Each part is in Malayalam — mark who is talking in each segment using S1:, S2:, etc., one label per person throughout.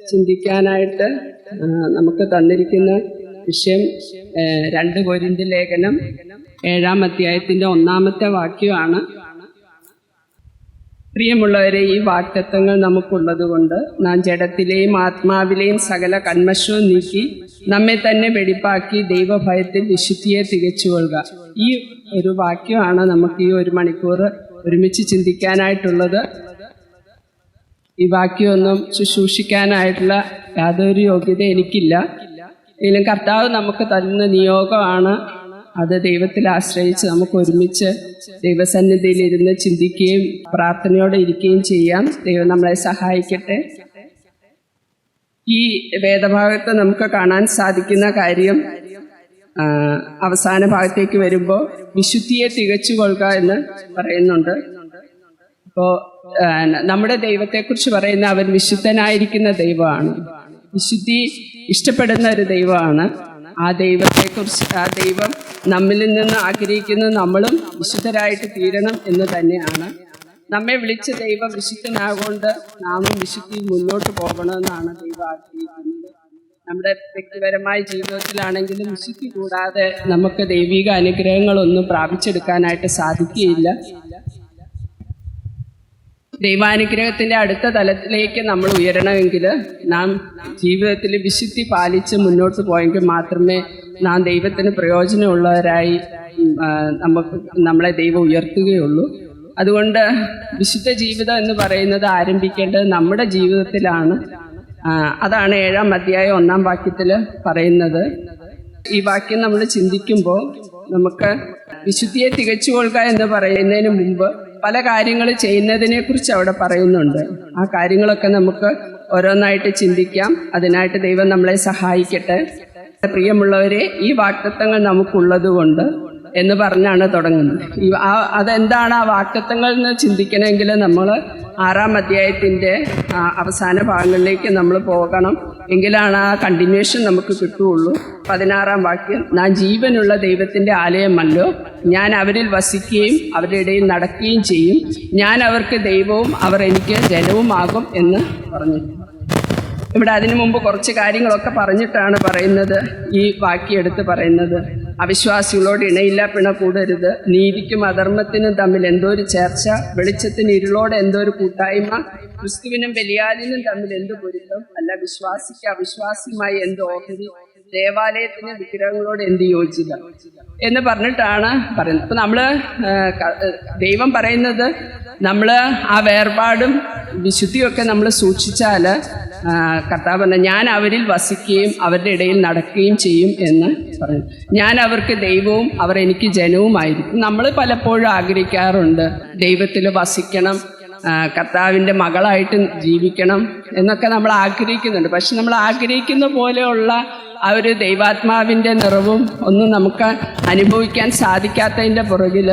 S1: ചിന്തിക്കാനായിട്ട് നമുക്ക് തന്നിരിക്കുന്ന വിഷയം 2 കൊരിന്ത്യർ ലേഖനം 7-ാം അധ്യായത്തിൻ്റെ 1-ാമത്തെ വാക്യമാണ്. പ്രിയമുള്ളവരെ, ഈ വാഗ്ദത്തങ്ങൾ നമുക്കുള്ളതുകൊണ്ട് നാം ജഡത്തിലെയും ആത്മാവിലെയും സകല കന്മഷവും നീക്കി നമ്മെ തന്നെ വെടിപ്പാക്കി ദൈവഭയത്തിൽ വിശുദ്ധിയെ തികച്ചുകൊള്ളുക. ഈ ഒരു വാക്യമാണ് നമുക്ക് ഈ 1 മണിക്കൂർ ഒരുമിച്ച് ചിന്തിക്കാനായിട്ടുള്ളത്. ഈ വാക്യമൊന്നും ശുശ്രൂഷിക്കാനായിട്ടുള്ള യാതൊരു യോഗ്യത എനിക്കില്ല. എങ്കിലും കർത്താവ് നമുക്ക് തരുന്ന നിയോഗമാണ്. അത് ദൈവത്തിൽ ആശ്രയിച്ച് നമുക്ക് ഒരുമിച്ച് ദൈവസന്നിധിയിൽ ഇരുന്ന് ചിന്തിക്കുകയും പ്രാർത്ഥനയോടെ ഇരിക്കുകയും ചെയ്യാം. ദൈവം നമ്മളെ സഹായിക്കട്ടെ. ഈ വേദഭാഗത്ത് നമുക്ക് കാണാൻ സാധിക്കുന്ന കാര്യം, അവസാന ഭാഗത്തേക്ക് വരുമ്പോൾ വിശുദ്ധിയെ തികച്ചുകൊള്ളുക എന്ന് പറയുന്നുണ്ട്. അപ്പോൾ നമ്മുടെ ദൈവത്തെക്കുറിച്ച് പറയുന്ന അവൻ വിശുദ്ധനായിരിക്കുന്ന ദൈവമാണ്, വിശുദ്ധി ഇഷ്ടപ്പെടുന്ന ഒരു ദൈവമാണ്. ആ ദൈവത്തെക്കുറിച്ച്, ആ ദൈവം നമ്മിൽ നിന്ന് ആഗ്രഹിക്കുന്നത് നമ്മളും വിശുദ്ധരായിട്ട് തീരണം എന്ന് തന്നെയാണ്. നമ്മെ വിളിച്ച ദൈവം വിശുദ്ധനാകൊണ്ട് നാമും വിശുദ്ധിയിൽ മുന്നോട്ട് പോകണമെന്നാണ് ദൈവം ആഗ്രഹിക്കുന്നത്. നമ്മുടെ വ്യക്തിപരമായ ജീവിതത്തിലാണെങ്കിലും വിശുദ്ധി കൂടാതെ നമുക്ക് ദൈവിക അനുഗ്രഹങ്ങളൊന്നും പ്രാപിച്ചെടുക്കാനായിട്ട് സാധിക്കുകയില്ല. ദൈവാനുഗ്രഹത്തിൻ്റെ അടുത്ത തലത്തിലേക്ക് നമ്മൾ ഉയരണമെങ്കിൽ നാം ജീവിതത്തിൽ വിശുദ്ധി പാലിച്ച് മുന്നോട്ട് പോയെങ്കിൽ മാത്രമേ നാം ദൈവത്തിന് പ്രയോജനമുള്ളവരായി നമ്മളെ ദൈവം ഉയർത്തുകയുള്ളൂ. അതുകൊണ്ട് വിശുദ്ധ ജീവിതം എന്ന് പറയുന്നത് ആരംഭിക്കേണ്ടത് നമ്മുടെ ജീവിതത്തിലാണ്. അതാണ് 7-ാം അധ്യായം 1-ാം വാക്യത്തിൽ പറയുന്നത്. ഈ വാക്യം നമ്മൾ ചിന്തിക്കുമ്പോൾ നമുക്ക് വിശുദ്ധിയെ തികച്ചുകൊള്ളുക എന്ന് പറയുന്നതിന് മുമ്പ് പല കാര്യങ്ങൾ ചെയ്യുന്നതിനെ കുറിച്ച് അവിടെ പറയുന്നുണ്ട്. ആ കാര്യങ്ങളൊക്കെ നമുക്ക് ഓരോന്നായിട്ട് ചിന്തിക്കാം. അതിനായിട്ട് ദൈവം നമ്മളെ സഹായിക്കട്ടെ. പ്രിയമുള്ളവരെ, ഈ വാഗ്ദത്തങ്ങൾ നമുക്കുള്ളത് കൊണ്ട് എന്ന് പറഞ്ഞാണ് തുടങ്ങുന്നത്. അതെന്താണ് ആ വാഗ്ദത്തങ്ങൾ എന്ന് ചിന്തിക്കണമെങ്കിൽ നമ്മൾ 6-ാം അധ്യായത്തിൻ്റെ അവസാന ഭാഗങ്ങളിലേക്ക് നമ്മൾ പോകണം. എങ്കിലാണ് ആ കണ്ടിന്യൂഷൻ നമുക്ക് കിട്ടുകയുള്ളൂ. 16-ാം വാക്യം, നാം ജീവനുള്ള ദൈവത്തിൻ്റെ ആലയമല്ലോ, ഞാൻ അവരിൽ വസിക്കുകയും അവരുടെ ഇടയിൽ നടക്കുകയും ചെയ്യും, ഞാൻ അവർക്ക് ദൈവവും അവർ എനിക്ക് ജനവുമാകും എന്ന് പറഞ്ഞു. ഇവിടെ അതിനു മുമ്പ് കുറച്ച് കാര്യങ്ങളൊക്കെ പറഞ്ഞിട്ടാണ് പറയുന്നത്. ഈ വാക്യം എടുത്ത് പറയുന്നത്, അവിശ്വാസികളോട് ഇണയില്ല പിണ കൂടരുത്, നീതിക്കും അധർമ്മത്തിനും തമ്മിൽ എന്തോ ഒരു ചേർച്ച, വെളിച്ചത്തിന് ഇരുളോട് എന്തോ ഒരു കൂട്ടായ്മ, ക്രിസ്തുവിനും ബലിയാലിനും തമ്മിൽ എന്ത് പൊരുത്തം, അല്ല വിശ്വാസിക്ക് അവിശ്വാസിയുമായി എന്ത് ഓഹരി, ദേവാലയത്തിന് വിഗ്രഹങ്ങളോട് എന്ത് യോജിത എന്ന് പറഞ്ഞിട്ടാണ് പറയുന്നത്. അപ്പം നമ്മൾ ദൈവം പറയുന്നത്, നമ്മൾ ആ വേർപാടും വിശുദ്ധിയൊക്കെ നമ്മൾ സൂക്ഷിച്ചാൽ കർത്താവ് പറഞ്ഞ, ഞാൻ അവരിൽ വസിക്കുകയും അവരുടെ ഇടയിൽ നടക്കുകയും ചെയ്യും എന്ന് പറഞ്ഞു. ഞാൻ അവർക്ക് ദൈവവും അവർ എനിക്ക് ജനവുമായിരിക്കും. നമ്മൾ പലപ്പോഴും ആഗ്രഹിക്കാറുണ്ട് ദൈവത്തിൽ വസിക്കണം, കർത്താവിൻ്റെ മകളായിട്ട് ജീവിക്കണം എന്നൊക്കെ നമ്മൾ ആഗ്രഹിക്കുന്നുണ്ട്. പക്ഷെ നമ്മൾ ആഗ്രഹിക്കുന്ന പോലെയുള്ള ആ ഒരു ദൈവാത്മാവിൻ്റെ നിറവും ഒന്നും നമുക്ക് അനുഭവിക്കാൻ സാധിക്കാത്തതിൻ്റെ പുറകിൽ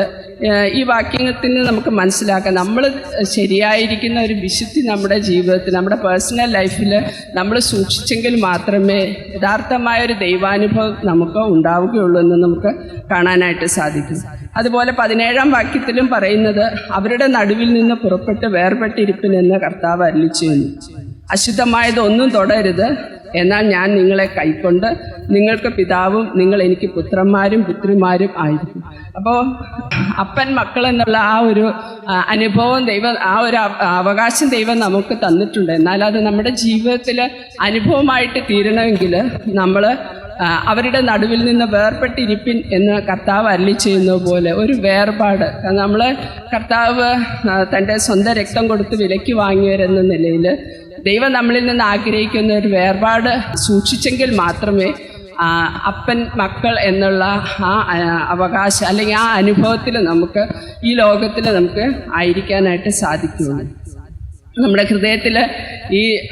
S1: ഈ വാക്യത്തിന് നമുക്ക് മനസ്സിലാക്കാം, നമ്മൾ ശരിയായിരിക്കുന്ന ഒരു വിശുദ്ധി നമ്മുടെ ജീവിതത്തിൽ, നമ്മുടെ പേഴ്സണൽ ലൈഫിൽ നമ്മൾ സൂക്ഷിച്ചെങ്കിൽ മാത്രമേ യഥാർത്ഥമായൊരു ദൈവാനുഭവം നമുക്ക് ഉണ്ടാവുകയുള്ളൂ എന്ന് നമുക്ക് കാണാനായിട്ട് സാധിക്കും. അതുപോലെ 17-ാം വാക്യത്തിലും പറയുന്നത്, അവരുടെ നടുവിൽ നിന്ന് പുറപ്പെട്ട് വേർപെട്ടിരിപ്പിനെന്ന് കർത്താവ് അരുളിച്ചെയ്യുന്നു. അശുദ്ധമായതൊന്നും തൊടരുത്, എന്നാൽ ഞാൻ നിങ്ങളെ കൈക്കൊണ്ട് നിങ്ങൾക്ക് പിതാവും നിങ്ങൾ എനിക്ക് പുത്രന്മാരും പുത്രിമാരും ആയിരിക്കും. അപ്പോൾ അപ്പൻ മക്കൾ എന്നുള്ള ആ ഒരു അനുഭവം ദൈവം, ആ ഒരു അവകാശം ദൈവം നമുക്ക് തന്നിട്ടുണ്ട്. എന്നാൽ അത് നമ്മുടെ ജീവിതത്തിൽ അനുഭവമായിട്ട് തീരണമെങ്കിൽ നമ്മൾ അവരുടെ നടുവിൽ നിന്ന് വേർപെട്ടിരിപ്പിൻ എന്ന് കർത്താവ് അരുളി ചെയ്യുന്ന പോലെ ഒരു വേർപാട്, നമ്മൾ കർത്താവ് തൻ്റെ സ്വന്തം രക്തം കൊടുത്ത് വിലയ്ക്ക് വാങ്ങിയവരെന്ന നിലയിൽ ദൈവം നമ്മളിൽ നിന്ന് ആഗ്രഹിക്കുന്ന ഒരു വേർപാട് സൂക്ഷിച്ചെങ്കിൽ മാത്രമേ അപ്പൻ മക്കൾ എന്നുള്ള ആ അവകാശം അല്ലെങ്കിൽ ആ അനുഭവത്തിൽ നമുക്ക് ഈ ലോകത്തിൽ നമുക്ക് ആയിരിക്കാനായിട്ട് സാധിക്കുകയുള്ളൂ. നമ്മുടെ ഹൃദയത്തിൽ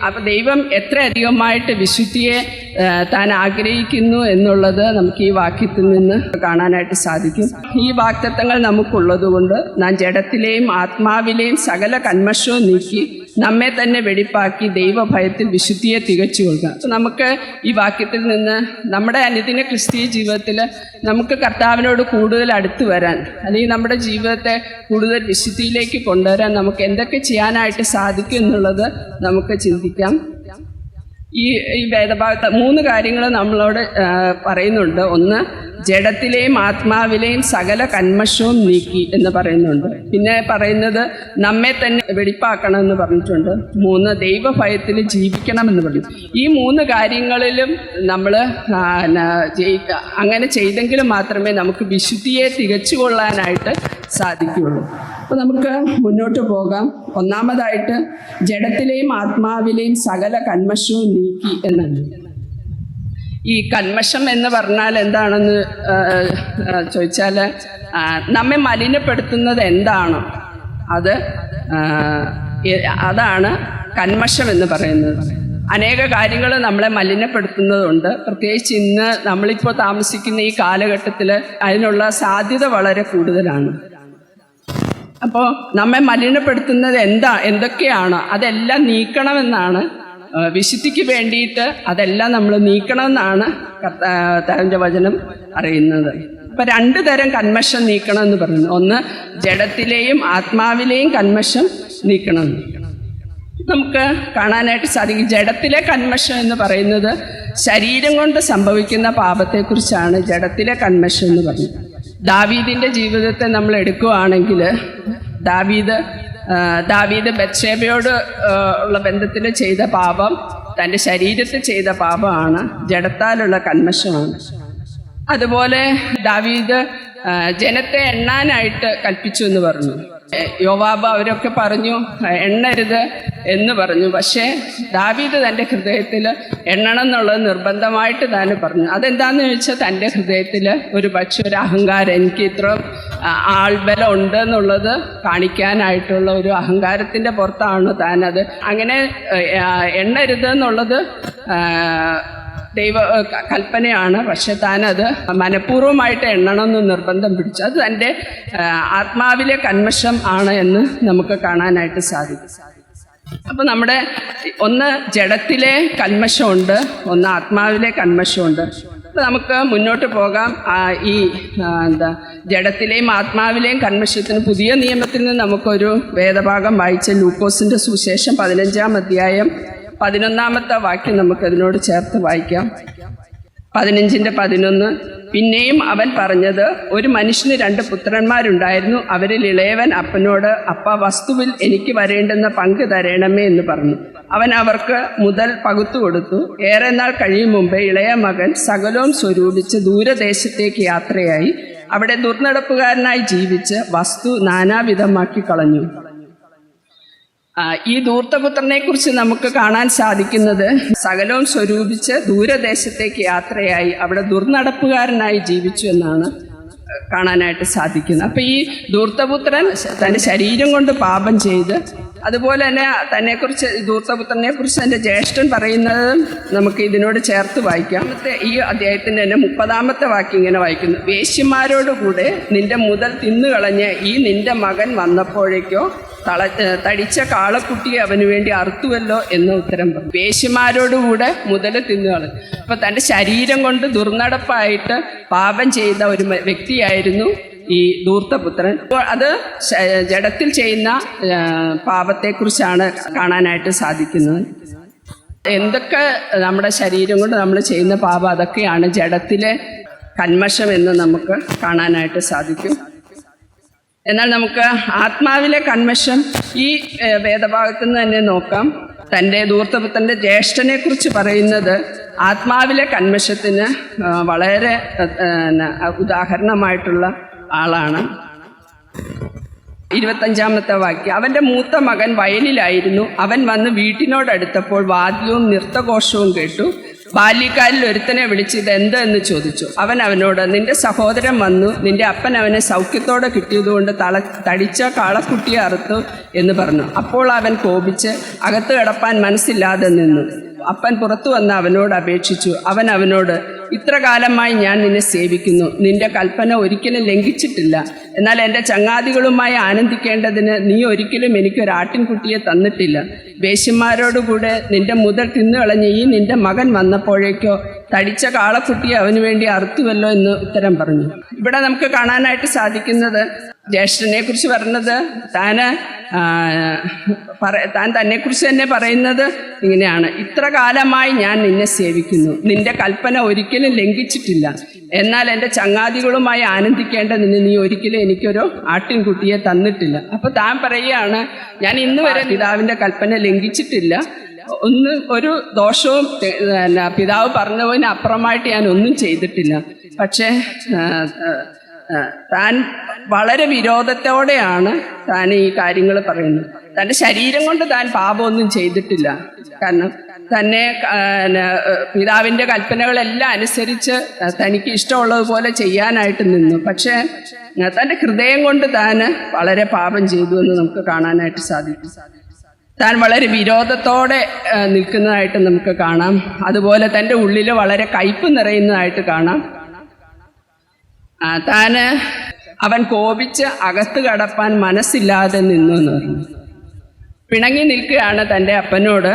S1: അപ്പം ദൈവം എത്രയധികമായിട്ട് വിശുദ്ധിയെ താൻ ആഗ്രഹിക്കുന്നു എന്നുള്ളത് നമുക്ക് ഈ വാക്യത്തിൽ നിന്ന് കാണാനായിട്ട് സാധിക്കും. ഈ വാഗ്ദത്തങ്ങൾ നമുക്കുള്ളത് കൊണ്ട് നാം ജഡത്തിലെയും ആത്മാവിലെയും സകല കന്മഷവും നീക്കി നമ്മെ തന്നെ വെടിപ്പാക്കി ദൈവഭയത്തിൽ വിശുദ്ധിയെ തികച്ചു കൊള്ളുക. അപ്പം നമുക്ക് ഈ വാക്യത്തിൽ നിന്ന് നമ്മുടെ അനുദിന ക്രിസ്തീയ ജീവിതത്തിൽ നമുക്ക് കർത്താവിനോട് കൂടുതൽ അടുത്ത് വരാൻ, അല്ലെങ്കിൽ നമ്മുടെ ജീവിതത്തെ കൂടുതൽ വിശുദ്ധിയിലേക്ക് കൊണ്ടുവരാൻ നമുക്ക് എന്തൊക്കെ ചെയ്യാനായിട്ട് സാധിക്കും എന്നുള്ളത് നമുക്ക് ചിന്തിക്കാം. ഈ വേദഭാഗത്ത് 3 കാര്യങ്ങൾ നമ്മളോട് പറയുന്നുണ്ട്. ഒന്ന്, ജഡത്തിലെയും ആത്മാവിലെയും സകല കന്മഷവും നീക്കി എന്ന് പറയുന്നുണ്ട്. പിന്നെ പറയുന്നത് നമ്മെ തന്നെ വെടിപ്പാക്കണം എന്ന് പറഞ്ഞിട്ടുണ്ട്. 3, ദൈവഭയത്തിൽ ജീവിക്കണമെന്ന് പറഞ്ഞു. ഈ 3 കാര്യങ്ങളിലും നമ്മൾ അങ്ങനെ ചെയ്തെങ്കിൽ മാത്രമേ നമുക്ക് വിശുദ്ധിയെ തികച്ചുകൊള്ളാനായിട്ട് സാധിക്കുകയുള്ളൂ. അപ്പോൾ നമുക്ക് മുന്നോട്ട് പോകാം. ഒന്നാമതായിട്ട് ജഡത്തിലെയും ആത്മാവിലെയും സകല കന്മഷവും നീക്കി എന്നാണ്. ഈ കന്മഷം എന്ന് പറഞ്ഞാൽ എന്താണെന്ന് ചോദിച്ചാൽ, നമ്മെ മലിനപ്പെടുത്തുന്നത് എന്താണോ അതാണ് കന്മഷം എന്ന് പറയുന്നത്. അനേക കാര്യങ്ങൾ നമ്മളെ മലിനപ്പെടുത്തുന്നതുണ്ട്. പ്രത്യേകിച്ച് ഇന്ന് നമ്മളിപ്പോൾ താമസിക്കുന്ന ഈ കാലഘട്ടത്തിൽ അതിനുള്ള സാധ്യത വളരെ കൂടുതലാണ്. അപ്പോൾ നമ്മെ മലിനപ്പെടുത്തുന്നത് എന്തൊക്കെയാണ് അതെല്ലാം നീക്കണമെന്നാണ്, വിശുദ്ധിക്ക് വേണ്ടിയിട്ട് അതെല്ലാം നമ്മൾ നീക്കണമെന്നാണ് കർത്താവിൻ്റെ വചനം അറിയുന്നത്. അപ്പം 2 തരം കന്മഷം നീക്കണം എന്ന് പറയുന്നു. ഒന്ന്, ജഡത്തിലെയും ആത്മാവിലെയും കന്മഷം നീക്കണം. നമുക്ക് കാണാനായിട്ട് സാധിക്കും. ജഡത്തിലെ കന്മഷം എന്ന് പറയുന്നത് ശരീരം കൊണ്ട് സംഭവിക്കുന്ന പാപത്തെക്കുറിച്ചാണ് ജഡത്തിലെ കന്മഷം എന്ന് പറയുന്നത്. ദാവീദിൻ്റെ ജീവിതത്തെ നമ്മൾ എടുക്കുകയാണെങ്കിൽ, ദാവീദ് ബത്ശേബയോട് ഉള്ള ബന്ധത്തിൽ ചെയ്ത പാപം തൻ്റെ ശരീരത്തിൽ ചെയ്ത പാപമാണ്, ജഡത്താലുള്ള കന്മഷമാണ്. അതുപോലെ ദാവീദ് ജനത്തെ എണ്ണാനായിട്ട് കൽപ്പിച്ചു എന്ന് പറഞ്ഞു. യോവാബ് അവരൊക്കെ പറഞ്ഞു എണ്ണരുത് എന്ന് പറഞ്ഞു. പക്ഷേ ദാവീദ് തൻ്റെ ഹൃദയത്തിൽ എണ്ണണം എന്നുള്ളത് നിർബന്ധമായിട്ട് താൻ പറഞ്ഞു. അതെന്താണെന്ന് ചോദിച്ചാൽ, തൻ്റെ ഹൃദയത്തിൽ ഒരു അഹങ്കാരം, എനിക്ക് ഇത്ര ആൾബലം ഉണ്ട് എന്നുള്ളത് കാണിക്കാനായിട്ടുള്ള ഒരു അഹങ്കാരത്തിൻ്റെ പുറത്താണ് താനത് അങ്ങനെ എണ്ണരുത് എന്നുള്ളത് ദൈവ കൽപ്പനയാണ്. പക്ഷെ താനത് മനഃപൂർവ്വമായിട്ട് എണ്ണണമെന്ന് നിർബന്ധം പിടിച്ചു. അത് തൻ്റെ ആത്മാവിലെ കന്മഷം ആണ് എന്ന് നമുക്ക് കാണാനായിട്ട് സാധിക്കും. അപ്പോൾ നമ്മുടെ ഒന്ന് ജഡത്തിലെ കന്മഷമുണ്ട്, ഒന്ന് ആത്മാവിലെ കന്മഷമുണ്ട്. അപ്പോൾ നമുക്ക് മുന്നോട്ട് പോകാം. ഈ ജഡത്തിലെയും ആത്മാവിലെയും കന്മഷത്തിന് പുതിയ നിയമത്തിൽ നിന്ന് നമുക്കൊരു വേദഭാഗം വായിച്ച ലൂക്കോസിൻ്റെ സുവിശേഷം 15-ാം അധ്യായം 11-ാമത്തെ വാക്യം നമുക്കതിനോട് ചേർത്ത് വായിക്കാം. 15:11. പിന്നെയും അവൻ പറഞ്ഞത്, ഒരു മനുഷ്യന് 2 പുത്രന്മാരുണ്ടായിരുന്നു. അവരിൽ ഇളയവൻ അപ്പനോട്, അപ്പ, വസ്തുവിൽ എനിക്ക് വരേണ്ടുന്ന പങ്ക് തരണമേ എന്ന് പറഞ്ഞു. അവൻ അവർക്ക് മുതൽ പകുത്തു കൊടുത്തു. ഏറെ നാൾ കഴിയും മുമ്പേ ഇളയ മകൻ സകലവും സ്വരൂപിച്ച് ദൂരദേശത്തേക്ക് യാത്രയായി അവിടെ ദുർനടപ്പുകാരനായി ജീവിച്ച് വസ്തു നാനാവിധമാക്കി കളഞ്ഞു. ഈ ധൂർത്തപുത്രനെ കുറിച്ച് നമുക്ക് കാണാൻ സാധിക്കുന്നത്, സകലവും സ്വരൂപിച്ച് ദൂരദേശത്തേക്ക് യാത്രയായി അവിടെ ദുർനടപ്പുകാരനായി ജീവിച്ചു എന്നാണ് കാണാനായിട്ട് സാധിക്കുന്നത്. അപ്പം ഈ ധൂർത്തപുത്രൻ തൻ്റെ ശരീരം കൊണ്ട് പാപം ചെയ്ത്, അതുപോലെ തന്നെ ധൂർത്തപുത്രനെ കുറിച്ച് എൻ്റെ ജ്യേഷ്ഠൻ പറയുന്നത് നമുക്ക് ഇതിനോട് ചേർത്ത് വായിക്കാം. ഈ അധ്യായത്തിൻ്റെ തന്നെ 30-ാമത്തെ വാക്യം ഇങ്ങനെ വായിക്കുന്നു: വേശ്യമാരോടുകൂടെ നിന്റെ മുതൽ തിന്നുകളഞ്ഞ് ഈ നിന്റെ മകൻ വന്നപ്പോഴേക്കോ തടിച്ച കാളക്കുട്ടിയെ അവന് വേണ്ടി അറുത്തുവല്ലോ എന്ന് ഉത്തരം പറഞ്ഞു. വേശ്യമാരോടുകൂടെ മുതൽ തിന്നുകളഞ്ഞു. അപ്പോൾ തൻ്റെ ശരീരം കൊണ്ട് ദുർനടപ്പായിട്ട് പാപം ചെയ്ത ഒരു വ്യക്തിയായിരുന്നു ഈ ധൂർത്തപുത്രൻ. അത് ജഡത്തിൽ ചെയ്യുന്ന പാപത്തെക്കുറിച്ചാണ് കാണാനായിട്ട് സാധിക്കുന്നത്. എന്തൊക്കെ നമ്മുടെ ശരീരം കൊണ്ട് നമ്മൾ ചെയ്യുന്ന പാപം, അതൊക്കെയാണ് ജഡത്തിലെ കന്മഷം എന്ന് നമുക്ക് കാണാനായിട്ട് സാധിക്കും. എന്നാൽ നമുക്ക് ആത്മാവിലെ കന്മഷം ഈ വേദഭാഗത്തു നിന്ന് തന്നെ നോക്കാം. തൻ്റെ ധൂർത്തപുത്രൻ്റെ ജ്യേഷ്ഠനെ കുറിച്ച് പറയുന്നത് ആത്മാവിലെ കന്മഷത്തിന് വളരെ ഉദാഹരണമായിട്ടുള്ള ആളാണ്. 25-ാമത്തെ വാക്യം: അവൻ്റെ മൂത്ത മകൻ വയലിലായിരുന്നു. അവൻ വന്ന് വീട്ടിനോടടുത്തപ്പോൾ വാദ്യവും നൃത്തഘോഷവും കേട്ടു. ബാല്യക്കാരിൽ ഒരുത്തനെ വിളിച്ച് ഇതെന്ത് എന്ന് ചോദിച്ചു. അവൻ അവനോട്, നിന്റെ സഹോദരൻ വന്നു, നിന്റെ അപ്പൻ അവനെ സൗഖ്യത്തോടെ കിട്ടിയതുകൊണ്ട് തടിച്ച കാളക്കുട്ടിയെ അറുത്തു എന്ന് പറഞ്ഞു. അപ്പോൾ അവൻ കോപിച്ച് അകത്ത് കിടപ്പാൻ മനസ്സില്ലാതെ നിന്നു. അപ്പൻ പുറത്തു വന്ന് അവനോട് അപേക്ഷിച്ചു. അവൻ അവനോട്, ഇത്ര കാലമായി ഞാൻ നിന്നെ സേവിക്കുന്നു, നിന്റെ കൽപ്പന ഒരിക്കലും ലംഘിച്ചിട്ടില്ല. എന്നാൽ എൻ്റെ ചങ്ങാതികളുമായി ആനന്ദിക്കേണ്ടതിന് നീ ഒരിക്കലും എനിക്കൊരാട്ടിൻകുട്ടിയെ തന്നിട്ടില്ല. വേശ്യന്മാരോടുകൂടെ നിന്റെ മുതൽ തിന്നുകളഞ്ഞ് ഈ നിന്റെ മകൻ വന്നപ്പോഴേക്കോ തടിച്ച കാളക്കുട്ടിയെ അവന് വേണ്ടി അറുത്തുവല്ലോ എന്ന് ഉത്തരം പറഞ്ഞു. ഇവിടെ നമുക്ക് കാണാനായിട്ട് സാധിക്കുന്നത്, ജ്യേഷ്ഠനെ കുറിച്ച് പറഞ്ഞത് താൻ തന്നെക്കുറിച്ച് തന്നെ പറയുന്നത് ഇങ്ങനെയാണ്: ഇത്ര കാലമായി ഞാൻ നിന്നെ സേവിക്കുന്നു, നിന്റെ കൽപ്പന ഒരിക്കലും ലംഘിച്ചിട്ടില്ല. എന്നാൽ എൻ്റെ ചങ്ങാതികളുമായി ആനന്ദിക്കേണ്ടതിന് നീ ഒരിക്കലും എനിക്കൊരു ആട്ടിൻകുട്ടിയെ തന്നിട്ടില്ല. അപ്പോൾ താൻ പറയുകയാണ്, ഞാൻ ഇന്ന് വരെ പിതാവിൻ്റെ കൽപ്പന ലംഘിച്ചിട്ടില്ല, ഒരു ദോഷവും പിതാവ് പറഞ്ഞതിന് അപ്പുറമായിട്ട് ഞാൻ ഒന്നും ചെയ്തിട്ടില്ല. പക്ഷേ താൻ വളരെ വിരോധത്തോടെയാണ് താൻ ഈ കാര്യങ്ങൾ പറയുന്നത്. തൻ്റെ ശരീരം കൊണ്ട് താൻ പാപമൊന്നും ചെയ്തിട്ടില്ല. കാരണം തന്നെ പിതാവിൻ്റെ കൽപ്പനകളെല്ലാം അനുസരിച്ച് തനിക്ക് ഇഷ്ടമുള്ളതുപോലെ ചെയ്യാനായിട്ട് നിന്നു. പക്ഷേ തൻ്റെ ഹൃദയം കൊണ്ട് താൻ വളരെ പാപം ചെയ്തു എന്ന് നമുക്ക് കാണാനായിട്ട് സാധിക്കും. താൻ വളരെ വിരോധത്തോടെ നിൽക്കുന്നതായിട്ട് നമുക്ക് കാണാം. അതുപോലെ തൻ്റെ ഉള്ളിൽ വളരെ കയ്പ് നിറയുന്നതായിട്ട് കാണാം. അവൻ കോപിച്ച് അകത്ത് കടപ്പാൻ മനസ്സില്ലാതെ നിന്നു എന്ന് പറഞ്ഞു. പിണങ്ങി നിൽക്കുകയാണ് തൻ്റെ അപ്പനോട്.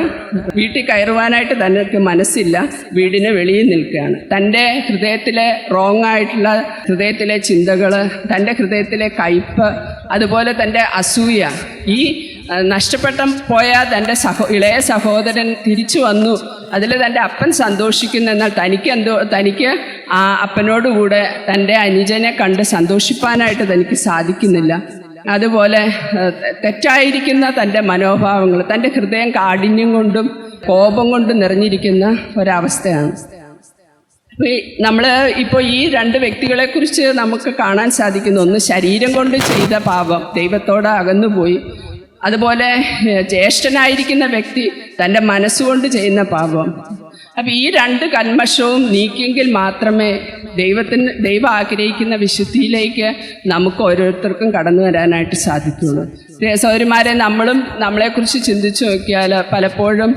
S1: വീട്ടിൽ കയറുവാനായിട്ട് തനിക്ക് മനസ്സില്ല, വീടിന് വെളിയിൽ നിൽക്കുകയാണ്. തൻ്റെ ഹൃദയത്തിലെ റോങ്ങായിട്ടുള്ള ഹൃദയത്തിലെ ചിന്തകൾ, തൻ്റെ ഹൃദയത്തിലെ കയ്പ്, അതുപോലെ തൻ്റെ അസൂയ, ഈ നഷ്ടപ്പെട്ട പോയ തൻ്റെ ഇളയ സഹോദരൻ തിരിച്ചു വന്നു, അതിൽ തൻ്റെ അപ്പൻ സന്തോഷിക്കുന്നു. എന്നാൽ തനിക്ക് ആ അപ്പനോടുകൂടെ തൻ്റെ അനുജനെ കണ്ട് സന്തോഷിപ്പാനായിട്ട് തനിക്ക് സാധിക്കുന്നില്ല. അതുപോലെ തെറ്റായിരിക്കുന്ന തൻ്റെ മനോഭാവങ്ങൾ, തൻ്റെ ഹൃദയം കാഠിന്യം കൊണ്ടും കോപം കൊണ്ടും നിറഞ്ഞിരിക്കുന്ന ഒരവസ്ഥയാണ്. നമ്മൾ ഇപ്പോൾ ഈ രണ്ട് വ്യക്തികളെക്കുറിച്ച് നമുക്ക് കാണാൻ സാധിക്കുന്നു. ഒന്ന് ശരീരം കൊണ്ട് ചെയ്ത പാപം, ദൈവത്തോട് അകന്നുപോയി. അതുപോലെ ജ്യേഷ്ഠനായിരിക്കുന്ന വ്യക്തി തൻ്റെ മനസ്സുകൊണ്ട് ചെയ്യുന്ന പാപം. അപ്പം ഈ രണ്ട് കന്മഷവും നീക്കിയെങ്കിൽ മാത്രമേ ദൈവം ആഗ്രഹിക്കുന്ന വിശുദ്ധിയിലേക്ക് നമുക്ക് ഓരോരുത്തർക്കും കടന്നു വരാനായിട്ട് സാധിക്കുള്ളൂ. സഹോദരിമാരെ, നമ്മളെക്കുറിച്ച് ചിന്തിച്ചു നോക്കിയാൽ പലപ്പോഴും